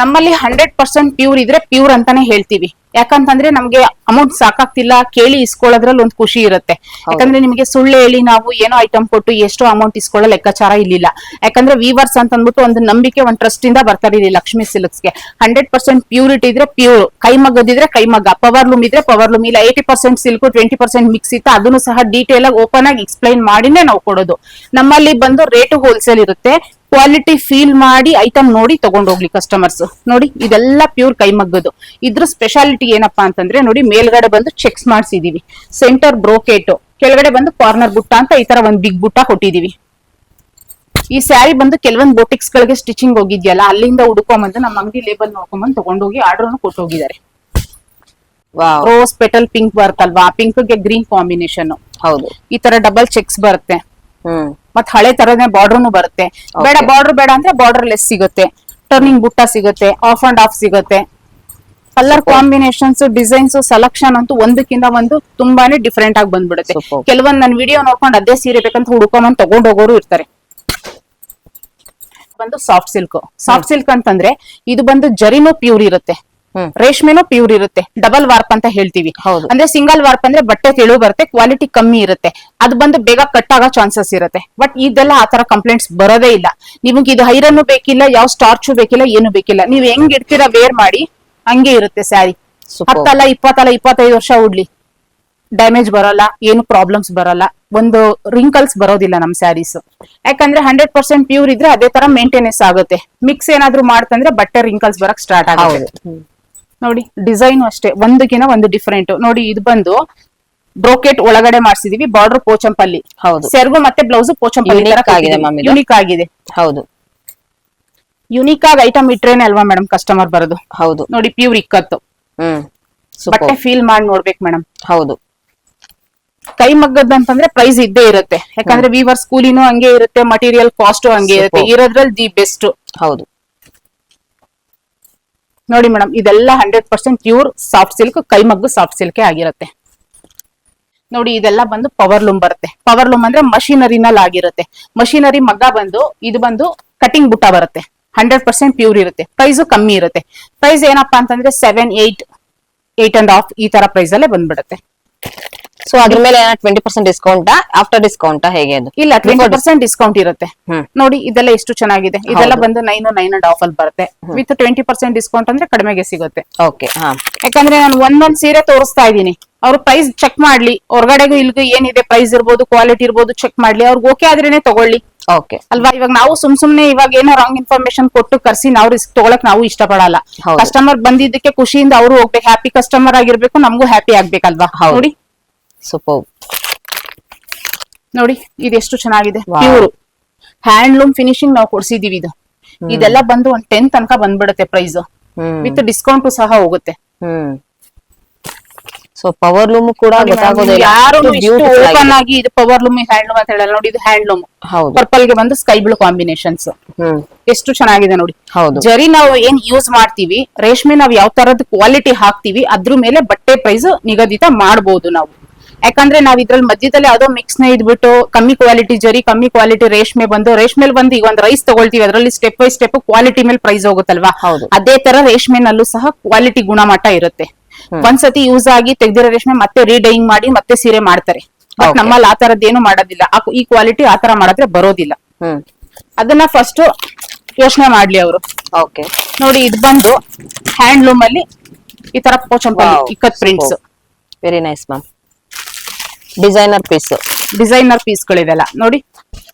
Speaker 1: ನಮ್ಮಲ್ಲಿ 100% ಪ್ಯೂರ್ ಇದ್ರೆ ಪ್ಯೂರ್ ಅಂತಾನೆ ಹೇಳ್ತೀವಿ. ಯಾಕಂತಂದ್ರೆ ನಮ್ಗೆ ಅಮೌಂಟ್ ಸಾಕಾಗ್ತಿಲ್ಲ, ಕೇಳಿ ಇಸ್ಕೊಳ್ಳೋದ್ರಲ್ಲಿ ಒಂದು ಖುಷಿ ಇರುತ್ತೆ. ಯಾಕಂದ್ರೆ ನಿಮಗೆ ಸುಳ್ಳು ಹೇಳಿ ನಾವು ಏನೋ ಐಟಮ್ ಕೊಟ್ಟು ಎಷ್ಟು ಅಮೌಂಟ್ ಇಸ್ಕೊಳ್ಳೋ ಲೆಕ್ಕಾಚಾರ ಇಲ್ಲಿಲ್ಲ. ಯಾಕಂದ್ರೆ ವೀವರ್ಸ್ ಅಂತ ಅಂದ್ಬಿಟ್ಟು ಒಂದು ನಂಬಿಕೆ, ಒಂದು ಟ್ರಸ್ಟ್ ಇಂದ ಬರ್ತಾರೆ ಇಲ್ಲಿ ಲಕ್ಷ್ಮಿ ಸಿಲ್ಕ್ಸ್ಗೆ. 100% ಪ್ಯೂರಿಟಿ ಇದ್ರೆ ಪ್ಯೂರ್, ಕೈಮಗ್ಗದಿದ್ರೆ ಕೈಮಗ್ಗ, ಪವರ್ ಲೂಮ್ ಇದ್ರೆ ಪವರ್ ಲೂಮ್. ಇಲ್ಲ 80% ಸಿಲ್ಕ್ 20% ಮಿಕ್ಸ್ ಇತ್ತು, ಅದನ್ನು ಸಹ ಡೀಟೇಲ್ ಆಗಿ ಓಪನ್ ಆಗಿ ಎಕ್ಸ್ಪ್ಲೈನ್ ಮಾಡಿನೇ ನಾವು ಕೊಡೋದು. ನಮ್ಮಲ್ಲಿ ಬಂದು ರೇಟ್ ಹೋಲ್ಸೇಲ್ ಇರುತ್ತೆ. ಕ್ವಾಲಿಟಿ ಫೀಲ್ ಮಾಡಿ ಐಟಮ್ ನೋಡಿ ತಗೊಂಡೋಗ್ಲಿ ಕಸ್ಟಮರ್ಸ್. ನೋಡಿ ಇದೆಲ್ಲ ಪ್ಯೂರ್ ಕೈಮಗ್ಗದು. ಇದ್ರ ಸ್ಪೆಷಾಲಿಟಿ ಏನಪ್ಪಾ ಅಂತಂದ್ರೆ ನೋಡಿ, ಮೇಲ್ಗಡೆ ಬಂದು ಚೆಕ್ಸ್ ಮಾಡ್ಸಿದೀವಿ, ಸೆಂಟರ್ ಬ್ರೋಕೆಟ್, ಕೆಳಗಡೆ ಬಂದು ಕಾರ್ನರ್ ಬುಟ್ಟ ಅಂತ ಈ ತರ ಒಂದ್ ಬಿಗ್ ಬುಟ್ಟ ಕೊಟ್ಟಿದೀವಿ. ಈ ಸ್ಯಾರಿ ಬಂದು ಕೆಲವೊಂದು ಬೋಟಿಕ್ಸ್ ಗಳಿಗೆ ಸ್ಟಿಚಿಂಗ್ ಹೋಗಿದ್ಯಲ್ಲ, ಅಲ್ಲಿಂದ ಹುಡ್ಕೊಂಬಂದು ನಮ್ಮ ಅಂಗಡಿ ಲೇಬಲ್ ನೋಡ್ಕೊಂಡ್ಬಂದು ತಗೊಂಡೋಗಿ ಆರ್ಡರ್ ಕೊಟ್ಟೋಗಿದ್ದಾರೆ. ರೋಸ್ ಪೆಟಲ್ ಪಿಂಕ್ ಬರುತ್ತಲ್ವಾ, ಪಿಂಕ್ ಗೆ ಗ್ರೀನ್ ಕಾಂಬಿನೇಷನ್.
Speaker 2: ಹೌದು,
Speaker 1: ಈ ತರ ಡಬಲ್ ಚೆಕ್ಸ್ ಬರುತ್ತೆ. ಮತ್ ಹಳೆ ತರನೇ ಬಾರ್ಡರ್ನು ಬರುತ್ತೆ. ಬೇಡ ಬಾರ್ಡರ್ ಬೇಡ ಅಂದ್ರೆ ಬಾರ್ಡರ್ ಲೆಸ್ ಸಿಗುತ್ತೆ, ಟರ್ನಿಂಗ್ ಬುಟ್ಟ ಸಿಗುತ್ತೆ, ಆಫ್ ಅಂಡ್ ಆಫ್ ಸಿಗುತ್ತೆ. ಕಲರ್ ಕಾಂಬಿನೇಷನ್ಸ್, ಡಿಸೈನ್ಸ್, ಸೆಲೆಕ್ಷನ್ ಅಂತೂ ಒಂದಕ್ಕಿಂತ ಒಂದು ತುಂಬಾನೇ ಡಿಫ್ರೆಂಟ್ ಆಗಿ ಬಂದ್ಬಿಡುತ್ತೆ. ಕೆಲವೊಂದ್ ನನ್ ವಿಡಿಯೋ ನೋಡ್ಕೊಂಡು ಅದೇ ಸೀರೆ ಬೇಕಂತ ಹುಡ್ಕೊಂಡ್ ತಗೊಂಡ್ ಹೋಗೋರು ಇರ್ತಾರೆ. ಬಂದು ಸಾಫ್ಟ್ ಸಿಲ್ಕ್. ಸಾಫ್ಟ್ ಸಿಲ್ಕ್ ಅಂತಂದ್ರೆ ಇದು ಬಂದು ಜರಿನೂ ಪ್ಯೂರ್ ಇರುತ್ತೆ, ರೇಷ್ಮೆನೂ ಪ್ಯೂರ್ ಇರುತ್ತೆ. ಡಬಲ್ ವಾರ್ಪ್ ಅಂತ ಹೇಳ್ತೀವಿ. ಅಂದ್ರೆ ಸಿಂಗಲ್ ವಾರ್ಪ್ ಅಂದ್ರೆ ಬಟ್ಟೆ ತೆಳು ಬರುತ್ತೆ, ಕ್ವಾಲಿಟಿ ಕಮ್ಮಿ ಇರುತ್ತೆ, ಅದು ಬಂದು ಬೇಗ ಕಟ್ ಆಗೋ ಚಾನ್ಸಸ್ ಇರುತ್ತೆ. ಬಟ್ ಇದೆಲ್ಲ ಆತರ ಕಂಪ್ಲೇಂಟ್ಸ್ ಬರೋದೇ ಇಲ್ಲ. ನಿಮಗೆ ಇದು ಐರನ್ ಬೇಕಿಲ್ಲ, ಯಾವ ಸ್ಟಾರ್ಚು ಬೇಕಿಲ್ಲ, ಏನು ಬೇಕಿಲ್ಲ. ನೀವ್ ಹೆಂಗ್ ಇಡ್ತೀರಾ ವೇರ್ ಮಾಡಿ ಹಂಗೆ ಇರುತ್ತೆ ಸ್ಯಾರಿ. 10 ಅಲ್ಲ 20 ಅಲ್ಲ 25 ವರ್ಷ ಉಡ್ಲಿ, ಡ್ಯಾಮೇಜ್ ಬರಲ್ಲ, ಏನು ಪ್ರಾಬ್ಲಮ್ಸ್ ಬರಲ್ಲ, ಒಂದು ರಿಂಕಲ್ಸ್ ಬರೋದಿಲ್ಲ ನಮ್ ಸ್ಯಾರೀಸ್. ಯಾಕಂದ್ರೆ 100% ಪ್ಯೂರ್ ಇದ್ರೆ ಅದೇ ತರ ಮೇಂಟೆನೆನ್ಸ್ ಆಗುತ್ತೆ. ಮಿಕ್ಸ್ ಏನಾದ್ರು ಮಾಡ್ತಂದ್ರೆ ಬಟ್ಟೆ ರಿಂಕಲ್ಸ್ ಬರಕ್ ಸ್ಟಾರ್ಟ್ ಆಗುತ್ತೆ. ನೋಡಿ ಡಿಸೈನ್ ಅಷ್ಟೇ ಒಂದಕ್ಕಿಂತ ಒಂದು ಡಿಫ್ರೆಂಟ್. ನೋಡಿ ಇದು ಬಂದು ಬ್ರೋಕೆಟ್ ಒಳಗಡೆ ಮಾಡ್ಸಿದೀವಿ, ಬಾರ್ಡರ್ ಪೋಚಂಪಲ್ಲಿ.
Speaker 2: ಹೌದು,
Speaker 1: ಸೆರ್ಗು ಮತ್ತೆ ಬ್ಲೌಸ್ ಪೋಚಂಪಲ್ಲಿ ಯುನಿಕ್ ಆಗಿದೆ.
Speaker 2: ಹೌದು,
Speaker 1: ಯುನಿಕ್ ಆಗಿ ಐಟಮ್ ಇಟ್ರೇನೆ ಅಲ್ವಾ ಮೇಡಮ್ ಕಸ್ಟಮರ್ ಬರೋದು.
Speaker 2: ಹೌದು,
Speaker 1: ನೋಡಿ ಪ್ಯೂರ್ ಇಕ್ಕತ್ತು. ಬಟ್ಟೆ ಫೀಲ್ ಮಾಡಿ ನೋಡ್ಬೇಕು ಮೇಡಮ್.
Speaker 2: ಹೌದು,
Speaker 1: ಕೈ ಮಗ್ಗದ್ ಅಂತಂದ್ರೆ ಪ್ರೈಸ್ ಇದ್ದೇ ಇರುತ್ತೆ. ಯಾಕಂದ್ರೆ ವೀವರ್ ಕೂಲಿನೂ ಹಂಗೆ ಇರುತ್ತೆ, ಮಟೀರಿಯಲ್ ಕಾಸ್ಟ್ ಹಂಗೆ ಇರುತ್ತೆ. ಇರೋದ್ರಲ್ಲಿ ದಿ ಬೆಸ್ಟ್.
Speaker 2: ಹೌದು,
Speaker 1: ನೋಡಿ ಮೇಡಮ್ ಇದೆಲ್ಲ 100% ಪ್ಯೂರ್ ಸಾಫ್ಟ್ ಸಿಲ್ಕ್, ಕೈಮಗ್ಗು ಸಾಫ್ಟ್ ಸಿಲ್ಕ್ ಆಗಿರುತ್ತೆ. ನೋಡಿ ಇದೆಲ್ಲ ಬಂದು ಪವರ್ ಲೂಮ್ ಬರುತ್ತೆ. ಪವರ್ ಲೂಮ್ ಅಂದ್ರೆ ಮಷೀನರಿನಲ್ಲಿ ಆಗಿರುತ್ತೆ. ಮಷೀನರಿ ಮಗ್ಗ ಬಂದು ಇದು ಬಂದು ಕಟಿಂಗ್ ಬುಟ್ಟ ಬರುತ್ತೆ. 100% ಪ್ಯೂರ್ ಇರುತ್ತೆ. ಪ್ರೈಸು ಕಮ್ಮಿ ಇರುತ್ತೆ. ಪ್ರೈಸ್ ಏನಪ್ಪಾ ಅಂತಂದ್ರೆ 7, 8 8.5 ಈ ತರ ಪ್ರೈಸ್ ಅಲ್ಲೇ ಬಂದ್ಬಿಡುತ್ತೆ.
Speaker 2: ಸೊ ಅದ್ರ ಮೇಲೆ 20% ಡಿಸ್ಕೌಂಟ್ ಆಫ್ಟರ್ ಡಿಸ್ಕೌಂಟ್ ಹೇಗೆ ಅದು?
Speaker 1: ಇಲ್ಲ 20% ಡಿಸ್ಕೌಂಟ್ ಇರುತ್ತೆ.
Speaker 2: ಹ್ಮ್.
Speaker 1: ನೋಡಿ ಇದೆಲ್ಲ ಎಷ್ಟು ಚೆನ್ನಾಗಿದೆ, ಇದೆಲ್ಲ ಬಂದು 9.5 ಅಲ್ಲಿ ಬರುತ್ತೆ. ವಿತ್ 20% ಡಿಸ್ಕೌಂಟ್ ಅಂದ್ರೆ ಕಡಿಮೆಗೆ ಸಿಗುತ್ತೆ.
Speaker 2: ಓಕೆ. ಹಾ.
Speaker 1: ಯಾಕಂದ್ರೆ ನಾನು ಒಂದೊಂದ್ ಸೀರೆ ತೋರಿಸ್ತಾ ಇದೀನಿ, ಅವ್ರ ಪ್ರೈಸ್ ಚೆಕ್ ಮಾಡ್ಲಿ, ಹೊರಗಡೆಗೂ ಇಲ್ಗೂ ಏನಿದೆ ಪ್ರೈಸ್ ಇರ್ಬೋದು, ಕ್ವಾಲಿಟಿ ಇರ್ಬೋದು, ಚೆಕ್ ಮಾಡ್ಲಿ, ಅವ್ರಿಗೆ ಓಕೆ ಆದ್ರೇನೆ ತಗೊಳ್ಳಿ
Speaker 2: ಓಕೆ
Speaker 1: ಅಲ್ವಾ. ಇವಾಗ ನಾವು ಸುಮ್ನೆ ಇವಾಗ ಏನೋ ರಾಂಗ್ ಇನ್ಫಾರ್ಮೇಶನ್ ಕೊಟ್ಟು ಕರ್ಸಿ ನಾವು ರಿಸ್ಕ್ ತಗೊಳಕ್ ನಾವು ಇಷ್ಟಪಡಲ್ಲ.
Speaker 2: ಹೌದು.
Speaker 1: ಕಸ್ಟಮರ್ ಬಂದಿದ್ದಕ್ಕೆ ಖುಷಿಯಿಂದ ಅವರು ಹೋಗ್ಬೇಕು, ಹ್ಯಾಪಿ ಕಸ್ಟಮರ್ ಆಗಿರ್ಬೇಕು, ನಮಗೂ ಹ್ಯಾಪಿ ಆಗ್ಬೇಕಲ್ವಾ.
Speaker 2: ಹೌದು.
Speaker 1: ನೋಡಿ
Speaker 2: ಸೂಪರ್.
Speaker 1: ನೋಡಿ ಇದೆಷ್ಟು ಚೆನ್ನಾಗಿದೆ,
Speaker 2: Wow.
Speaker 1: ಪ್ಯೂರ್ ಹ್ಯಾಂಡ್ಲೂಮ್ ಫಿನಿಶಿಂಗ್ ನಾವು ಕೊಡ್ಸಿದೀವಿ. ಇದೆಲ್ಲ ಬಂದು 10 ತನಕ ಬಂದ್ಬಿಡುತ್ತೆ ಪ್ರೈಸ್, ವಿತ್ ಡಿಸ್ಕೌಂಟ್ ಸಹ ಹೋಗುತ್ತೆ.
Speaker 2: ಸೊ ಪವರ್ ಲೂಮ್ ಕೂಡ ಗೊತ್ತಾಗೋದಿಲ್ಲ,
Speaker 1: ಯಾರು
Speaker 2: ಬ್ಯೂಟಿಫುಲ್
Speaker 1: ಓಪನ್ ಆಗಿ ಇದು ಪವರ್ ಲೂಮ್ ಹ್ಯಾಂಡ್ಲೂಮ್ ಅಂತ ಹೇಳಲ್ಲ. ನೋಡಿ ಇದು ಹ್ಯಾಂಡ್ಲೂಮ್,
Speaker 2: ಹೌದು.
Speaker 1: ಪರ್ಪಲ್ ಗೆ ಬಂದು ಸ್ಕೈ ಬ್ಲೂ ಕಾಂಬಿನೇಷನ್ಸ್ ಎಷ್ಟು ಚೆನ್ನಾಗಿದೆ ನೋಡಿ.
Speaker 2: ಹೌದು.
Speaker 1: ಜರಿ ನಾವು ಏನ್ ಯೂಸ್ ಮಾಡ್ತೀವಿ, ರೇಷ್ಮೆ ನಾವು ಯಾವ ತರದ ಕ್ವಾಲಿಟಿ ಹಾಕ್ತಿವಿ, ಅದ್ರ ಮೇಲೆ ಬಟ್ಟೆ ಪ್ರೈಸ್ ನಿಗದಿತ ಮಾಡಬಹುದು ನಾವು. ಯಾಕಂದ್ರೆ ನಾವ್ ಇದ್ರಲ್ಲಿ ಮಧ್ಯದಲ್ಲಿ ಯಾವ್ದೋ ಮಿಕ್ಸ್ ನ ಇದ್ಬಿಟ್ಟು ಕಮ್ಮಿ ಕ್ವಾಲಿಟಿ ಜರಿ, ಕಮ್ಮಿ ಕ್ವಾಲಿಟಿ ರೇಷ್ಮೆ ಬಂದು, ರೇಷ್ಮೆಲ್ ಬಂದು ಈಗ ಒಂದ್ ರೈಸ್ ತಗೊಳ್ತೀವಿ, ಅದರಲ್ಲಿ ಸ್ಟೆಪ್ ಬೈ ಸ್ಟೆಪ್ ಕ್ವಾಲಿಟಿ ಮೇಲೆ ಪ್ರೈಸ್ ಹೋಗುತ್ತಲ್ವಾ.
Speaker 2: ಹೌದು.
Speaker 1: ಅದೇ ತರ ರೇಷ್ಮೆನಲ್ಲೂ ಸಹ ಕ್ವಾಲಿಟಿ ಗುಣಮಟ್ಟ ಇರುತ್ತೆ. ಒಂದ್ಸತಿ ಯೂಸ್ ಆಗಿ ತೆಗ್ದಿರೋ ರೇಷ್ಮೆ ಮತ್ತೆ ರೀಡೈಯಿಂಗ್ ಮಾಡಿ ಮತ್ತೆ ಸೀರೆ ಮಾಡ್ತಾರೆ. But
Speaker 2: Okay.
Speaker 1: ನಮ್ಮಲ್ಲಿ ಆ ತರದ್ದೇನು ಮಾಡೋದಿಲ್ಲ, ಈ ಕ್ವಾಲಿಟಿ ಆ ತರ ಮಾಡಿದ್ರೆ ಬರೋದಿಲ್ಲ. ಅದನ್ನ ಫಸ್ಟ್ ಯೋಚನೆ ಮಾಡ್ಲಿ ಅವರು.
Speaker 2: ಓಕೆ.
Speaker 1: ನೋಡಿ ಇದು ಬಂದು ಹ್ಯಾಂಡ್ಲೂಮ್ ಅಲ್ಲಿ ಈ ತರ Pochampalli ikat prints,
Speaker 2: very nice ma'am. Designer piece,
Speaker 1: designer ಪೀಸ್ಗಳಿವೆಲ್ಲ ನೋಡಿ.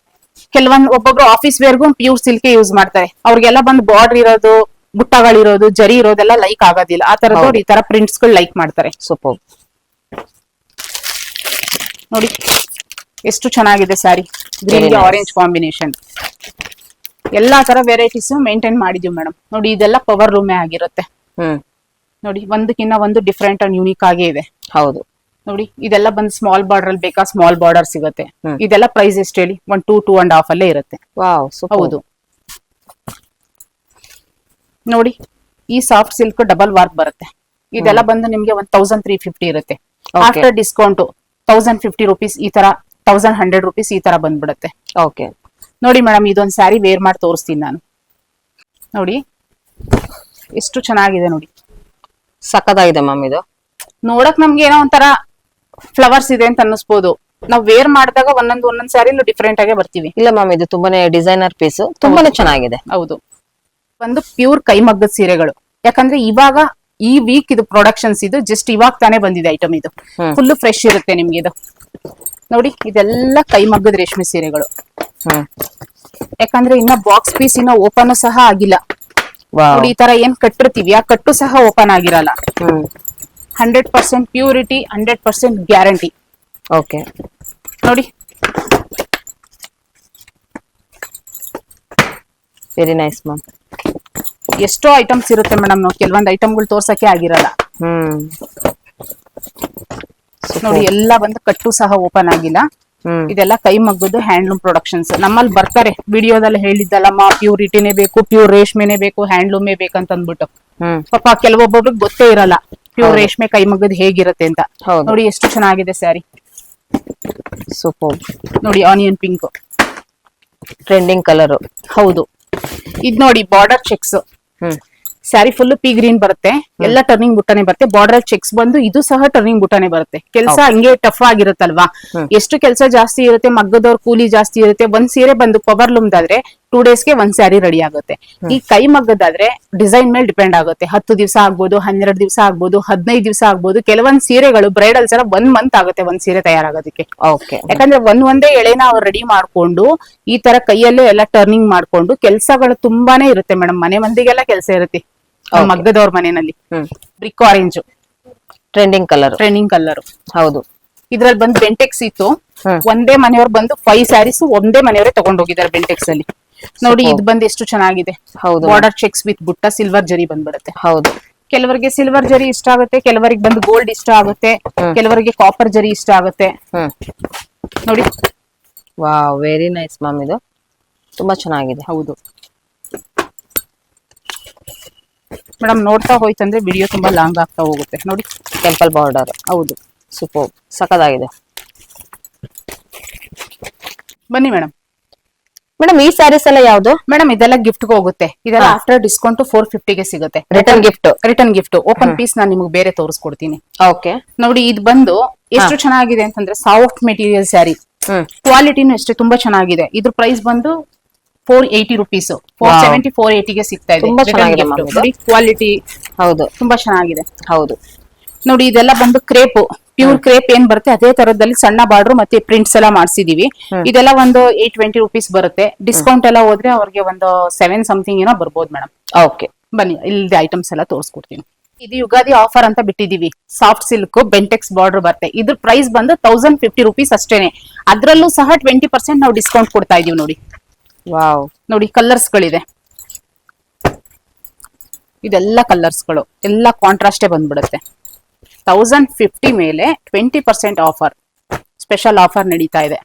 Speaker 1: ಕೆಲವೊಂದು ಒಬ್ಬೊಬ್ರು ಆಫೀಸ್ ವೇರ್ಗೂ ಪ್ಯೂರ್ ಸಿಲ್ಕ್ ಯೂಸ್ ಮಾಡ್ತಾರೆ, ಅವ್ರಿಗೆಲ್ಲ ಬಂದು ಬಾರ್ಡರ್ ಇರೋದು, ಬುಟ್ಟಗಳಿರೋದು, ಜರಿ ಇರೋದೆಲ್ಲ ಲೈಕ್ ಆಗೋದಿಲ್ಲ. ಆ ತರದವ್ರು ಈ ತರ ಪ್ರಿಂಟ್ಸ್ ಗಳು ಲೈಕ್ ಮಾಡ್ತಾರೆ.
Speaker 2: ಸೂಪರ್.
Speaker 1: ನೋಡಿ ಎಷ್ಟು ಚೆನ್ನಾಗಿದೆ ಸ್ಯಾರಿ, ಗ್ರೀನ್ ಗೆ
Speaker 2: nice.
Speaker 1: Orange combination. ಎಲ್ಲಾ ತರ ವೆರೈಟೀಸ್ ಮೇಂಟೈನ್ ಮಾಡಿದೀವಿ ಮೇಡಮ್. ನೋಡಿ ಇದೆಲ್ಲ ಪವರ್ ಲೂಮೇ ಆಗಿರುತ್ತೆ. ನೋಡಿ ಒಂದಕ್ಕಿಂತ ಒಂದು ಡಿಫ್ರೆಂಟ್ ಅಂಡ್ ಯೂನಿಕ್ ಆಗೇ ಇದೆ.
Speaker 2: ಹೌದು.
Speaker 1: ನೋಡಿ ಇದೆಲ್ಲ ಬಂದು ಸ್ಮಾಲ್ ಬಾರ್ಡರ್ ಅಲ್ಲಿ ಬೇಕಾ ಸ್ಮಾಲ್ ಬಾರ್ಡರ್ ಸಿಗುತ್ತೆ. ಇದೆಲ್ಲ ಪ್ರೈಸ್ ಎಷ್ಟು ಹೇಳಿ, 2.5 ಅಲ್ಲೇ ಇರುತ್ತೆ.
Speaker 2: Wow, super.
Speaker 1: ಹೌದು. ನೋಡಿ ಈ ಸಾಫ್ಟ್ ಸಿಲ್ಕ್ ಡಬಲ್ ವಾರ್ಕ್ ಬರುತ್ತೆ. ಇದೆಲ್ಲ ಬಂದು ನಿಮ್ಗೆ 1350 ಇರುತ್ತೆ.
Speaker 2: Okay.
Speaker 1: ಆಫ್ಟರ್ ಡಿಸ್ಕೌಂಟ್ 1050 ರುಪೀಸ್, ಈ ತರ 1100 ರುಪೀಸ್ ಈ ತರ ಬಂದ್ಬಿಡುತ್ತೆ.
Speaker 2: ಓಕೆ.
Speaker 1: ನೋಡಿ ಮೇಡಮ್ ಇದೊಂದ್ ಸ್ಯಾರಿ ವೇರ್ ಮಾಡಿ ತೋರಿಸ್ತೀನಿ ನಾನು. ನೋಡಿ ಎಷ್ಟು ಚೆನ್ನಾಗಿದೆ ನೋಡಿ,
Speaker 2: ಸಕ್ಕತ್ತಾಗಿದೆ ಮ್ಯಾಮ್. ಇದು
Speaker 1: ನೋಡಕ್ ನಮ್ಗೆ ಏನೋ ಒಂಥರ ಫ್ಲವರ್ಸ್ ಇದೆ ಅಂತ ಅನ್ನಿಸ್ಬೋದು, ನಾವ್ ವೇರ್ ಮಾಡಿದಾಗ ಒಂದೊಂದ್ ಸ್ಯಾರಿಲೂ ಡಿಫ್ರೆಂಟ್ ಆಗೇ ಬರ್ತೀವಿ.
Speaker 2: ಇಲ್ಲ ಮ್ಯಾಮ್, ಇದು ತುಂಬಾನೇ ಡಿಸೈನರ್ ಪೀಸ್, ತುಂಬಾನೇ ಚೆನ್ನಾಗಿದೆ.
Speaker 1: ಹೌದು. ಒಂದು ಪ್ಯೂರ್ ಕೈಮಗ್ಗದ ಸೀರೆಗಳು, ಯಾಕಂದ್ರೆ ಇವಾಗ ಈ ವೀಕ್ ಇದು ಪ್ರೊಡಕ್ಷನ್ಸ್, ಇದು ಜಸ್ಟ್ ಇವಾಗ ತಾನೇ ಬಂದಿದೆ ಐಟಮ್. ಇದು ಫುಲ್ ಫ್ರೆಶ್ ಇರುತ್ತೆ ನಿಮ್ಗೆ. ಇದು ನೋಡಿ ಇದೆಲ್ಲ ಕೈಮಗ್ಗದ ರೇಷ್ಮೆ ಸೀರೆಗಳು. ಯಾಕಂದ್ರೆ ಇನ್ನ ಬಾಕ್ಸ್ ಪೀಸ್ ಇನ್ನ ಓಪನ್ ಸಹ ಆಗಿಲ್ಲ. ನೋಡಿ ಈ ತರ ಏನ್ ಕಟ್ಟಿರ್ತೀವಿ, ಆ ಕಟ್ಟು ಸಹ ಓಪನ್ ಆಗಿರಲ್ಲ. 100% ಪ್ಯೂರಿಟಿ, 100% ಗ್ಯಾರಂಟಿ.
Speaker 2: ಓಕೆ.
Speaker 1: ನೋಡಿ
Speaker 2: ವೆರಿ ನೈಸ್ ಮ್ಯಾಮ್.
Speaker 1: ಎಷ್ಟೋ ಐಟಮ್ಸ್ ಇರುತ್ತೆ ಮೇಡಮ್, ನಾವು ಕೆಲವೊಂದು ಐಟಮ್ಗಳು ತೋರ್ಸಕ್ಕೆ ಆಗಿರಲ್ಲ. ನೋಡಿ ಎಲ್ಲ ಬಂದು ಕಟ್ಟು ಸಹ ಓಪನ್ ಆಗಿಲ್ಲ. ಇದೆಲ್ಲ ಕೈ ಮಗ್ಗದ್ದು ಹ್ಯಾಂಡ್ಲೂಮ್ ಪ್ರೊಡಕ್ಷನ್ಸ್. ನಮ್ಮಲ್ಲಿ ಬರ್ತಾರೆ ವಿಡಿಯೋದಲ್ಲಿ ಹೇಳಿದ್ದಲ್ಲಮ್ಮ, ಪ್ಯೂರಿಟಿನೇ ಬೇಕು, ಪ್ಯೂರ್ ರೇಷ್ಮೆನೆ ಬೇಕು, ಹ್ಯಾಂಡ್ಲೂಮೇ ಬೇಕಂತ ಅಂದ್ಬಿಟ್ಟು. ಪಾಪ ಕೆಲವೊಬ್ಬೊಬ್ರಿಗೆ ಗೊತ್ತೇ ಇರಲ್ಲ ಪ್ಯೂರ್ ರೇಷ್ಮೆ ಕೈ ಮಗ್ಗದ್ದು ಹೇಗಿರುತ್ತೆ ಅಂತ. ನೋಡಿ ಎಷ್ಟು ಚೆನ್ನಾಗಿದೆ ಸ್ಯಾರಿ.
Speaker 2: ಸೂಪರ್.
Speaker 1: ನೋಡಿ ಆನಿಯನ್ ಪಿಂಕ್,
Speaker 2: ಟ್ರೆಂಡಿಂಗ್ ಕಲರ್.
Speaker 1: ಹೌದು. ಇದ್ ನೋಡಿ border cheques, sari full P green ಬರುತ್ತೆ, ಎಲ್ಲ ಟರ್ನಿಂಗ್ ಬುಟ್ಟಾನೆ ಬರುತ್ತೆ. ಬಾರ್ಡರ್ ಚೆಕ್ಸ್ ಬಂದು ಇದು ಸಹ ಟರ್ನಿಂಗ್ ಬುಟ್ಟಾನೆ ಬರುತ್ತೆ. ಕೆಲಸ ಹಂಗೆ ಟಫ್ ಆಗಿರುತ್ತಲ್ವಾ, ಎಷ್ಟು ಕೆಲಸ ಜಾಸ್ತಿ ಇರುತ್ತೆ, ಮಗ್ಗದವ್ರ ಕೂಲಿ ಜಾಸ್ತಿ ಇರುತ್ತೆ. ಒಂದ್ ಸೀರೆ ಬಂದು ಪವರ್ ಲೂಮ್ದಾದ್ರೆ 2 ಡೇಸ್ಗೆ ಒಂದ್ ಸ್ಯಾರಿ ರೆಡಿ ಆಗುತ್ತೆ. ಈ ಕೈ ಮಗ್ಗದಾದ್ರೆ ಡಿಸೈನ್ ಮೇಲೆ ಡಿಪೆಂಡ್ ಆಗುತ್ತೆ. 10 ದಿವಸ ಆಗ್ಬೋದು, 12 ದಿವಸ ಆಗ್ಬೋದು, 15 ದಿವಸ ಆಗ್ಬೋದು. ಕೆಲವೊಂದ್ ಸೀರೆಗಳು ಬ್ರೈಡಲ್ಸ್ ಎಲ್ಲ 1 ಮಂತ್ ಆಗುತ್ತೆ ಒಂದ್ ಸೀರೆ ತಯಾರಾಗೋದಕ್ಕೆ. ಯಾಕಂದ್ರೆ ಒಂದೇ ಎಳೆನ ಅವ್ರು ರೆಡಿ ಮಾಡ್ಕೊಂಡು ಈ ತರ ಕೈಯಲ್ಲೇ ಎಲ್ಲ ಟರ್ನಿಂಗ್ ಮಾಡ್ಕೊಂಡು ಕೆಲ್ಸಗಳು ತುಂಬಾನೇ ಇರುತ್ತೆ ಮೇಡಮ್. ಮನೆ ಮಂದಿಗೆಲ್ಲ ಕೆಲಸ ಇರುತ್ತೆ ಮಗ್ಗದವ್ರ ಮನೆಯಲ್ಲಿ. Brick orange
Speaker 2: trending
Speaker 1: colour.
Speaker 2: ಹೌದು.
Speaker 1: ಇದ್ರಲ್ಲಿ ಬಂದು ಬೆಂಟೆಕ್ಸ್ ಇತ್ತು, ಒಂದೇ ಮನೆಯವ್ರು ಬಂದು 5 ಸ್ಯಾರೀಸ್ ಒಂದೇ ಮನೆಯವರೇ ತಗೊಂಡೋಗಿದ್ದಾರೆ ಬೆಂಟೆಕ್ಸ್ ಅಲ್ಲಿ. ನೋಡಿ ಇದು ಬಂದು ಎಷ್ಟು ಚೆನ್ನಾಗಿದೆ. ಬಾರ್ಡರ್ ಚೆಕ್ಸ್ ವಿತ್ ಬುಟ್ಟ, ಸಿಲ್ವರ್ ಜರಿ ಬಂದ್ಬಿಡುತ್ತೆ.
Speaker 2: ಹೌದು.
Speaker 1: ಕೆಲವರಿಗೆ ಸಿಲ್ವರ್ ಜರಿ ಇಷ್ಟ ಆಗುತ್ತೆ, ಕೆಲವರಿಗೆ ಬಂದು ಗೋಲ್ಡ್ ಇಷ್ಟ ಆಗುತ್ತೆ, ಕೆಲವರಿಗೆ ಕಾಪರ್ ಜರಿ ಇಷ್ಟ ಆಗುತ್ತೆ. ನೋಡಿ
Speaker 2: ವಾವ್, ವೆರಿ ನೈಸ್ ಮ್ಯಾಮ್. ಇದು ತುಂಬಾ ಚೆನ್ನಾಗಿದೆ.
Speaker 1: ಹೌದು ಮೇಡಮ್, ನೋಡ್ತಾ ಹೋಯ್ತಂದ್ರೆ ವಿಡಿಯೋ ತುಂಬಾ ಲಾಂಗ್ ಆಗ್ತಾ ಹೋಗುತ್ತೆ. ನೋಡಿ
Speaker 2: ಟೆಂಪಲ್ ಬಾರ್ಡರ್.
Speaker 1: ಹೌದು.
Speaker 2: ಸೂಪರ್, ಸಕ್ಕದಾಗಿದೆ.
Speaker 1: ಬನ್ನಿ ಮೇಡಮ್.
Speaker 2: ಮೇಡಮ್ ಈ ಸ್ಯಾರೀಸ್ ಎಲ್ಲ ಯಾವ್ದು?
Speaker 1: ಮೇಡಮ್ ಇದೆಲ್ಲ ಗಿಫ್ಟ್ ಹೋಗುತ್ತೆ. ಇದೆಲ್ಲ ಆಫ್ಟರ್ ಡಿಸ್ಕೌಂಟ್ 450ಗೆ ಸಿಗುತ್ತೆ.
Speaker 2: Return gift.
Speaker 1: Return gift. Open piece ನಾನು ನಿಮ್ಗೆ ಬೇರೆ ತೋರಿಸ್ಕೊಡ್ತೀನಿ.
Speaker 2: ಓಕೆ
Speaker 1: ನೋಡಿ ಇದು ಬಂದು ಎಷ್ಟು ಚೆನ್ನಾಗಿದೆ ಅಂತಂದ್ರೆ ಸಾಫ್ಟ್ ಮೆಟೀರಿಯಲ್ ಸ್ಯಾರಿ. ಕ್ವಾಲಿಟಿನೂ ಅಷ್ಟೇ ತುಂಬಾ ಚೆನ್ನಾಗಿದೆ. ಇದ್ರ ಪ್ರೈಸ್ ಬಂದು 480 ರುಪೀಸ್. 470 480ಗೆ ಸಿಗ್ತಾ ಇದೆ.
Speaker 2: ತುಂಬಾ ಚೆನ್ನಾಗಿದೆ
Speaker 1: Return
Speaker 2: ma'am
Speaker 1: gift.
Speaker 2: ಇದು.
Speaker 1: ನೋಡಿ ಕ್ವಾಲಿಟಿ
Speaker 2: ಹೌದು
Speaker 1: ತುಂಬಾ ಚೆನ್ನಾಗಿದೆ.
Speaker 2: ಹೌದು.
Speaker 1: ನೋಡಿ ಇದೆಲ್ಲ ಬಂದು ಕ್ರೇಪ್, ಪ್ಯೂರ್ ಕ್ರೇಪ್ ಏನ್ ಬರುತ್ತೆ ಅದೇ ತರದಲ್ಲಿ ಸಣ್ಣ ಬಾರ್ಡರ್ ಮತ್ತೆ ಪ್ರಿಂಟ್ಸ್ ಎಲ್ಲ ಮಾಡ್ಸಿದೀವಿ. ಇದೆಲ್ಲ ಒಂದು 820 ರುಪೀಸ್ ಬರುತ್ತೆ. ಡಿಸ್ಕೌಂಟ್ ಎಲ್ಲ ಹೋದ್ರೆ ಅವ್ರಿಗೆ ಒಂದು 7 ಸಮಥಿಂಗ್ ಏನೋ ಬರ್ಬೋದು ಮೇಡಮ್.
Speaker 2: ಓಕೆ
Speaker 1: ಬನ್ನಿ ಇಲ್ಲಿ ಐಟಮ್ಸ್ ಎಲ್ಲ ತೋರಿಸ್ಕೊಡ್ತೀನಿ. ಇದು ಯುಗಾದಿ ಆಫರ್ ಅಂತ ಬಿಟ್ಟಿದೀವಿ. ಸಾಫ್ಟ್ ಸಿಲ್ಕ್ ಬೆಂಟೆಕ್ಸ್ ಬಾರ್ಡರ್ ಬರುತ್ತೆ. ಇದ್ರ ಪ್ರೈಸ್ ಬಂದು 1050 ರುಪೀಸ್ ಅಷ್ಟೇನೆ. ಅದ್ರಲ್ಲೂ ಸಹ 20% ನಾವು ಡಿಸ್ಕೌಂಟ್ ಕೊಡ್ತಾ ಇದೀವಿ. ನೋಡಿ
Speaker 2: ವಾವ್,
Speaker 1: ನೋಡಿ ಕಲರ್ಸ್ ಗಳಿದೆ. ಇದೆಲ್ಲ ಕಲರ್ಸ್ ಗಳು ಎಲ್ಲ ಕಾಂಟ್ರಾಸ್ಟೇ ಬಂದ್ಬಿಡುತ್ತೆ. 1050 ಮೇಲೆ 20% ಆಫರ್, ಸ್ಪೆಷಲ್ ಆಫರ್ ನಡೀತಾ ಇದೆ.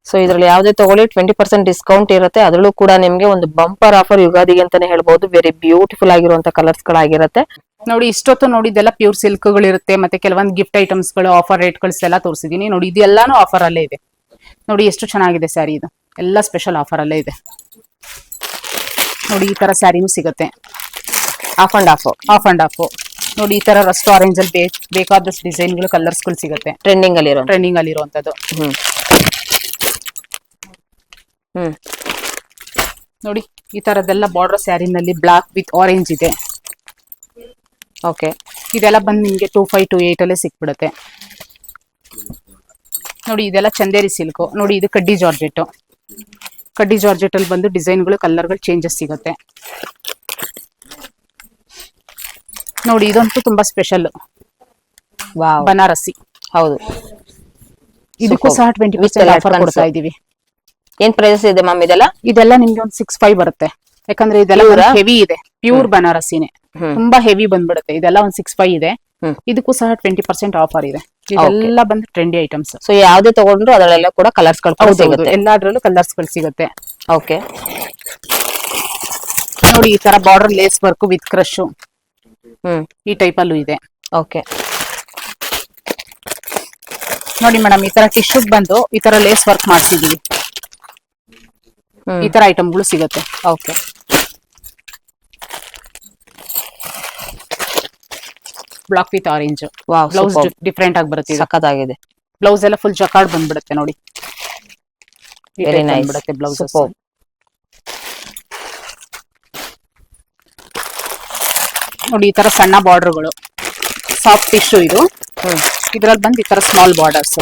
Speaker 2: ಸೊ ಇದ್ರಲ್ಲಿ ಯಾವ್ದೇ ತಗೊಳ್ಳಿ 20% ಡಿಸ್ಕೌಂಟ್ ಇರುತ್ತೆ. ಅದ್ರಲ್ಲೂ ಕೂಡ ನಿಮ್ಗೆ ಒಂದು ಬಂಪರ್ ಆಫರ್ ಯುಗಾದಿಗೆ ಅಂತಾನೆ ಹೇಳ್ಬಹುದು. ವೆರಿ ಬ್ಯೂಟಿಫುಲ್ ಆಗಿರುವಂತ ಕಲರ್ಸ್ ಗಳಾಗಿರುತ್ತೆ.
Speaker 1: ನೋಡಿ ಇಷ್ಟೊತ್ತು ನೋಡಿದ್ದೆಲ್ಲ ಪ್ಯೂರ್ ಸಿಲ್ಕ್ ಗಳಿರುತ್ತೆ. ಮತ್ತೆ ಕೆಲವೊಂದು ಗಿಫ್ಟ್ ಐಟಮ್ಸ್ ಗಳು ಆಫರ್ ರೇಟ್ ಎಲ್ಲ ತೋರಿಸಿದೀನಿ. ನೋಡಿ ಇದೆಲ್ಲಾನು ಆಫರ್ ಅಲ್ಲೇ ಇದೆ. ನೋಡಿ ಎಷ್ಟು ಚೆನ್ನಾಗಿದೆ ಸ್ಯಾರಿ. ಇದು ಎಲ್ಲ ಸ್ಪೆಷಲ್ ಆಫರ್ ಅಲ್ಲೇ ಇದೆ. ನೋಡಿ ಈ ತರ ಸ್ಯಾರಿನೂ ಸಿಗುತ್ತೆ.
Speaker 2: Of and of.
Speaker 1: Of and of. ನೋಡಿ ಈ ತರ ರಸ್ಟ್ ಆರೆಂಜ್ ಅಲ್ಲಿ ಬೇಕಾದಷ್ಟು ಡಿಸೈನ್ ಗಳು ಕಲರ್ಸ್ ಗಳು ಸಿಗುತ್ತೆ.
Speaker 2: ಟ್ರೆಂಡಿಂಗ್ ಅಲ್ಲಿ
Speaker 1: ಟ್ರೆಂಡಿಂಗ್ ಅಲ್ಲಿ ಇರುವಂತದ್ದು. ನೋಡಿ ಈ ತರದೆಲ್ಲ ಬಾರ್ಡರ್ ಸ್ಯಾರಿನಲ್ಲಿ ಬ್ಲಾಕ್ ವಿತ್ ಆರೆಂಜ್ ಇದೆ.
Speaker 2: ಓಕೆ
Speaker 1: ಇದೆಲ್ಲ ಬಂದು ನಿಮ್ಗೆ 2528 ಅಲ್ಲೇ ಸಿಕ್ಬಿಡುತ್ತೆ. ನೋಡಿ ಇದೆಲ್ಲ ಚಂದೇರಿ ಸಿಲ್ಕ್. ನೋಡಿ ಇದು ಕಡ್ಡಿ ಜಾರ್ಜೆಟ್. ಕಡ್ಡಿ ಜಾರ್ಜೆಟ್ ಅಲ್ಲಿ ಬಂದು ಡಿಸೈನ್ಗಳು ಕಲರ್ಗಳು ಚೇಂಜಸ್ ಸಿಗುತ್ತೆ. ನೋಡಿ ಇದಂತೂ ತುಂಬಾ ಸ್ಪೆಷಲ್
Speaker 2: ವಾವ್,
Speaker 1: ಬನಾರಸಿ.
Speaker 2: ಹೌದು.
Speaker 1: ಇದಕ್ಕೂ ಸಹ 20% ಆಫರ್ ಕೊಡ್ತಾ ಇದೀವಿ.
Speaker 2: ಏನ್ ಪ್ರೈಸ್ ಇದೆ ಮ್ಯಾಮ್ ಇದೆಲ್ಲ?
Speaker 1: ಇದೆಲ್ಲ ನಿಮ್ಗೆ ಒಂದು 65 ಬರುತ್ತೆ. ಯಾಕಂದ್ರೆ ಇದೆಲ್ಲ ಹೆವಿ ಇದೆ. ಪ್ಯೂರ್ ಬನಾರಸಿನೇ ತುಂಬಾ ಹೆವಿ ಬಂದ್ಬಿಡುತ್ತೆ. ಇದೆಲ್ಲ ಒಂದು 65 ಇದೆ. ಇದಕ್ಕೂ ಸಹ 20% ಆಫರ್ ಇದೆ. ಇದೆಲ್ಲ ಬಂದು ಟ್ರೆಂಡಿ ಐಟಮ್ಸ್.
Speaker 2: ಸೊ ಯಾವ್ದೇ ತಗೊಂಡ್ರು ಅದರಲ್ಲೆಲ್ಲ ಕೂಡ ಕಲರ್ಸ್ ಗಳು ಸಿಗುತ್ತೆ.
Speaker 1: ಎಲ್ಲಾದ್ರಲ್ಲೂ ಕಲರ್ಸ್ ಗಳು ಸಿಗುತ್ತೆ.
Speaker 2: ಓಕೆ
Speaker 1: ನೋಡಿ ಈ ತರ border lace work with crush ಈ ಟೈಪ್ ಅಲ್ಲೂ ಇದೆ.
Speaker 2: ಓಕೆ
Speaker 1: ನೋಡಿ ಮೇಡಮ್ ಈ ತರ ಟಿಶ್ಯೂ ಬಂದು ಈ ತರ ಲೇಸ್ ವರ್ಕ್ ಮಾಡ್ಸಿದೀವಿ. ಈ ತರ ಐಟಮ್ಗಳು ಸಿಗುತ್ತೆ.
Speaker 2: Okay
Speaker 1: block with orange.
Speaker 2: Wow,
Speaker 1: blouse different ಆಗಿ ಬರುತ್ತೆ.
Speaker 2: ಸಖತ್ತಾಗಿದೆ.
Speaker 1: ಬ್ಲೌಸ್ ಎಲ್ಲ ಫುಲ್ ಜಕಾರ್ಡ್ ಬಂದ್ಬಿಡುತ್ತೆ. ನೋಡಿ
Speaker 2: ವೆರಿ ನೈಸ್
Speaker 1: ಬಂದ್ಬಿಡುತ್ತೆ ಬ್ಲೌಸ್. ನೋಡಿ ಈ ತರ ಸಣ್ಣ ಬಾರ್ಡರ್ಗಳು ಸಾಫ್ಟ್ ಟಿಶ್ಯೂ ಇದು. ಇದ್ರಲ್ಲಿ ಬಂದು ಈ ತರ ಸ್ಮಾಲ್ ಬಾರ್ಡರ್ಸ್.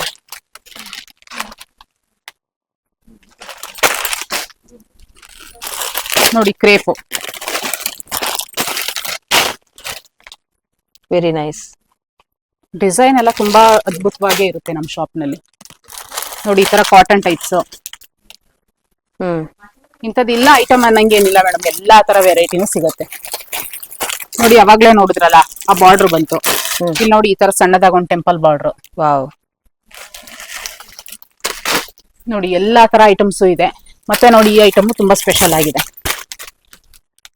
Speaker 1: ನೋಡಿ ಕ್ರೇಪ್.
Speaker 2: Very nice.
Speaker 1: ಡಿಸೈನ್ ಎಲ್ಲ ತುಂಬಾ ಅದ್ಭುತವಾಗಿ ಇರುತ್ತೆ ನಮ್ಮ ಶಾಪ್ ನಲ್ಲಿ. ನೋಡಿ ಈ ತರ ಕಾಟನ್ ಟೈಪ್ಸ್. ಇಂಥದ್ದಿಲ್ಲ ಐಟಮ್ ಅನ್ನಂಗೇನಿಲ್ಲ ಮೇಡಮ್. ಎಲ್ಲಾ ತರ ವೆರೈಟಿನೂ ಸಿಗುತ್ತೆ. ನೋಡಿ ಅವಾಗ್ಲೇ ನೋಡಿದ್ರಲ್ಲ ಆ ಬಾರ್ಡರ್ ಬಂತು. ಇಲ್ಲಿ ನೋಡಿ ಈ ತರ ಸಣ್ಣದಾಗ ಒಂದು ಟೆಂಪಲ್ ಬಾರ್ಡರ್.
Speaker 2: ವಾವ್,
Speaker 1: ನೋಡಿ ಎಲ್ಲಾ ತರ ಐಟಮ್ಸ್ ಇದೆ. ಮತ್ತೆ ನೋಡಿ ಈ ಐಟಮ್ ತುಂಬಾ ಸ್ಪೆಷಲ್ ಆಗಿದೆ.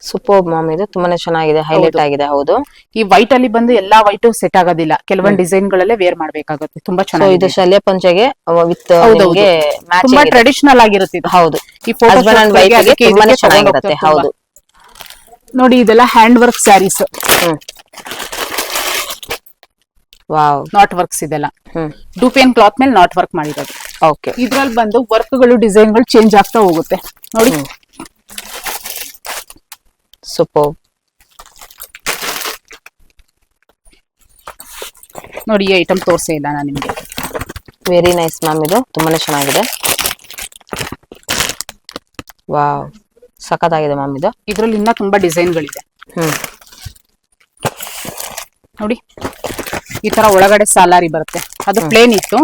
Speaker 2: ಸೂಪರ್ ಮ್ಯಾಮ್, ಇದು ತುಂಬಾನೇ ಚೆನ್ನಾಗಿದೆ, ಹೈಲೈಟ್ ಆಗಿದೆ. ಹೌದು,
Speaker 1: ಈ ವೈಟ್ ಅಲ್ಲಿ ಬಂದು ಎಲ್ಲಾ ವೈಟ್ ಸೆಟ್ ಆಗೋದಿಲ್ಲ. ಕೆಲವೊಂದು ಡಿಸೈನ್ ಗಳಲ್ಲೇ ವೇರ್ ಮಾಡ್ಬೇಕಾಗುತ್ತೆ. ತುಂಬಾ ಚೆನ್ನಾಗಿ.
Speaker 2: ಇದು ಶಲ್ಯ ಪಂಚೆಗೆ ವಿತ್
Speaker 1: ತುಂಬಾ ಟ್ರೆಡಿಷನಲ್ ಆಗಿರುತ್ತೆ ಇದು.
Speaker 2: ಹೌದು,
Speaker 1: ಈ ಫೋಟೋ
Speaker 2: ತುಂಬಾನೇ ಚೆನ್ನಾಗಿರುತ್ತೆ. ಹೌದು,
Speaker 1: ನೋಡಿ ಇದೆಲ್ಲ hand work saris.
Speaker 2: Wow,
Speaker 1: knot works ಇದೆಲ್ಲ. ಡೂಪಿಯನ್ ಕ್ಲಾತ್ ಮೇಲೆ ನಾಟ್ ವರ್ಕ್ ಮಾಡಿರೋದು.
Speaker 2: ಓಕೆ,
Speaker 1: ಇದ್ರಲ್ಲಿ ಬಂದು ವರ್ಕ್ ಗಳು ಡಿಸೈನ್ ಗಳು ಚೇಂಜ್ ಆಗ್ತಾ ಹೋಗುತ್ತೆ. ನೋಡಿ
Speaker 2: ಸೂಪರ್.
Speaker 1: ನೋಡಿ ಈ ಐಟಮ್ ತೋರಿಸೇ ಇಲ್ಲ ನಾನು ನಿಮ್ಗೆ.
Speaker 2: ವೆರಿ ನೈಸ್ ಮ್ಯಾಮ್, ಇದು ತುಂಬಾನೇ ಚೆನ್ನಾಗಿದೆ. ವಾವ್, ಸಖತ್ತಾಗಿದೆ ಮ್ಯಾಮ್ ಇದು.
Speaker 1: ಇದ್ರಲ್ಲಿ ಇನ್ನ ತುಂಬಾ ಡಿಸೈನ್ ಗಳಿದೆ. ನೋಡಿ ಈ ತರ ಒಳಗಡೆ ಸಾಲಾರಿ ಬರುತ್ತೆ. ಅದು ಪ್ಲೇನ್ ಇತ್ತು,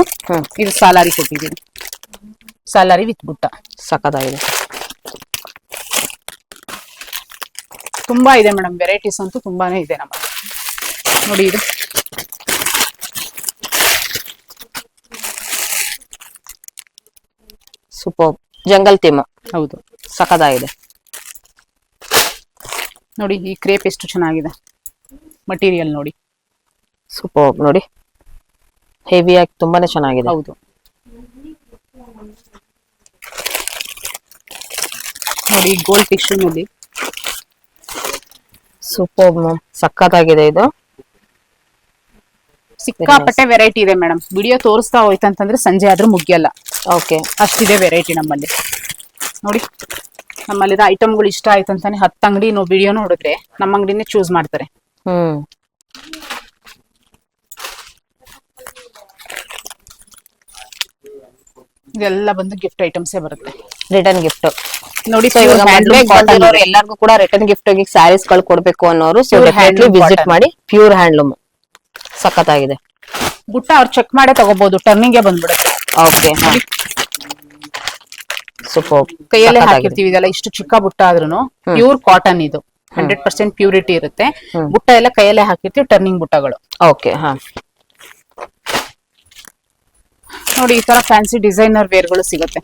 Speaker 1: ಇದು ಸಾಲಾರಿ ಕೊಟ್ಟಿದ್ದೀನಿ. ಸಾಲಾರಿ ವಿತ್ ಬುಟ್ಟ.
Speaker 2: ಸಖತ್ತಾಗಿದೆ.
Speaker 1: ತುಂಬಾ ಇದೆ ಮೇಡಮ್, ವೆರೈಟೀಸ್ ಅಂತೂ ತುಂಬಾನೇ ಇದೆ ನಮ್ಮಲ್ಲಿ. ನೋಡಿ ಇದು
Speaker 2: ಸೂಪರ್ ಜಂಗಲ್ ಥೀಮ್.
Speaker 1: ಹೌದು,
Speaker 2: ಸಖತ್ತಾಗಿದೆ.
Speaker 1: ನೋಡಿ ಈ ಕ್ರೇಪ್ ಎಷ್ಟು ಚೆನ್ನಾಗಿದೆ ಮಟೀರಿಯಲ್. ನೋಡಿ
Speaker 2: ಸೂಪರ್. ನೋಡಿ ಹೆವಿ ಆಗಿ ತುಂಬಾನೇ ಚೆನ್ನಾಗಿದೆ.
Speaker 1: ಹೌದು, ನೋಡಿ ಗೋಲ್ಡ್ ಟಿಶ್ಯೂ ನಲ್ಲಿ
Speaker 2: ಸೂಪರ್ ಮ್ಯಾಮ್, ಸಖತ್ತಾಗಿದೆ ಇದು.
Speaker 1: ಸಿಕ್ಕಾಪಟ್ಟೆ ವೆರೈಟಿ ಇದೆ ಮೇಡಮ್. ವಿಡಿಯೋ ತೋರಿಸ್ತಾ ಹೋಯ್ತಂತಂದ್ರೆ ಸಂಜೆ ಆದ್ರೂ ಮುಗಿಯಲ್ಲ,
Speaker 2: ಓಕೆ.
Speaker 1: ಅಷ್ಟಿದೆ ವೆರೈಟಿ ನಮ್ಮಲ್ಲಿ. ನೋಡಿ ನಮ್ಮಲ್ಲಿರೋ ಐಟಮ್ಗಳು ಇಷ್ಟ ಆಯ್ತು ಅಂತಾನೆ 10 ಅಂಗಡಿ ವಿಡಿಯೋ ನೋಡಿದ್ರೆ ನಮ್ಮ ಅಂಗಡಿನೇ ಚೂಸ್ ಮಾಡ್ತಾರೆ. ಇದೆಲ್ಲ ಬಂದು ಗಿಫ್ಟ್ ಐಟಮ್ಸೇ ಬರುತ್ತೆ,
Speaker 2: ರಿಟರ್ನ್ ಗಿಫ್ಟ್.
Speaker 1: ನೋಡಿ.
Speaker 2: ಎಲ್ಲರಿಗೂ ಕೂಡ ರಿಟರ್ನ್ ಗಿಫ್ಟ್ ಆಗಿ ಸ್ಯಾರೀಸ್ ಗಳು ಕೊಡ್ಬೇಕು ಅನ್ನೋರು so
Speaker 1: Pure
Speaker 2: definitely
Speaker 1: handloom
Speaker 2: visit
Speaker 1: cotton.
Speaker 2: ಮಾಡಿ. ಪ್ಯೂರ್ ಹ್ಯಾಂಡ್ಲೂಮ್, ಸಖತ್ತಾಗಿದೆ.
Speaker 1: ಬುಟ್ಟ ಅವ್ರು ಚೆಕ್ ಮಾಡೇ ತಗೋಬಹುದು, ಟರ್ನಿಂಗ್ ಬಂದ್ಬಿಡುತ್ತೆ.
Speaker 2: Okay, super.
Speaker 1: ಕೈಯಲ್ಲೇ ಹಾಕಿರ್ತೀವಿ. ಇದೆಲ್ಲ ಇಷ್ಟು ಚಿಕ್ಕ ಬುಟ್ಟ ಆದ್ರೂ ಪ್ಯೂರ್ ಕಾಟನ್, ಇದು 100% ಪ್ಯೂರಿಟಿ ಇರುತ್ತೆ. ಬುಟ್ಟ ಎಲ್ಲ ಕೈಯಲ್ಲೇ ಹಾಕಿರ್ತೀವಿ, ಟರ್ನಿಂಗ್ ಬುಟ್ಟಗಳು.
Speaker 2: ಓಕೆ, ಹಾ.
Speaker 1: ನೋಡಿ ಈ ತರ ಫ್ಯಾನ್ಸಿ ಡಿಸೈನರ್ ವೇರ್ಗಳು ಸಿಗುತ್ತೆ.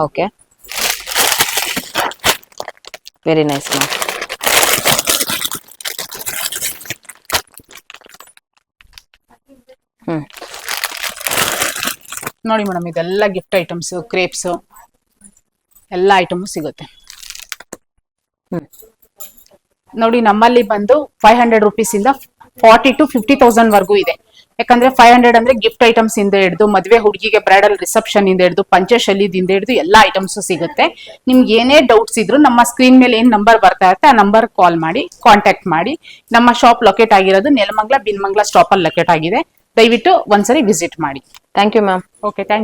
Speaker 2: Okay, very nice ma'am.
Speaker 1: ನೋಡಿ ಮೇಡಮ್, ಇದೆಲ್ಲ ಗಿಫ್ಟ್ ಐಟಮ್ಸ್, ಕ್ರೇಪ್ಸ್ ಎಲ್ಲ ಐಟಮ್ ಸಿಗುತ್ತೆ. ನೋಡಿ ನಮ್ಮಲ್ಲಿ ಬಂದು 500 ರುಪೀಸ್ ಇಂದ 40 to 50,000 ವರ್ಗೂ ಇದೆ. ಯಾಕಂದ್ರೆ 500 ಅಂದ್ರೆ ಗಿಫ್ಟ್ ಐಟಮ್ಸ್ ಇಂದ ಹಿಡಿದು ಮದುವೆ ಹುಡುಗಿಗೆ ಬ್ರೈಡಲ್ ರಿಸೆಪ್ಷನ್ ಇಂದ ಹಿಡಿದು ಪಂಚಶೈಲಿದಿಂದ ಹಿಡಿದು ಎಲ್ಲಾ ಐಟಮ್ಸ್ ಸಿಗುತ್ತೆ. ನಿಮ್ಗೆ ಏನೇ ಡೌಟ್ಸ್ ಇದ್ರು ನಮ್ಮ ಸ್ಕ್ರೀನ್ ಮೇಲೆ ಏನ್ ನಂಬರ್ ಬರ್ತಾ ಇರುತ್ತೆ ಆ ನಂಬರ್ ಕಾಲ್ ಮಾಡಿ ಕಾಂಟ್ಯಾಕ್ಟ್ ಮಾಡಿ. ನಮ್ಮ ಶಾಪ್ ಲೊಕೇಟ್ ಆಗಿರೋದು ನೆಲಮಂಗಲ ಬಿನ್ಮಂಗಲ ಸ್ಟಾಪ್ ಅಲ್ಲಿ ಲೊಕೇಟ್ ಆಗಿದೆ. ದಯವಿಟ್ಟು ಒಂದ್ಸರಿ ವಿಸಿಟ್ ಮಾಡಿ.
Speaker 2: Thank you ma'am.
Speaker 1: Okay, thank you.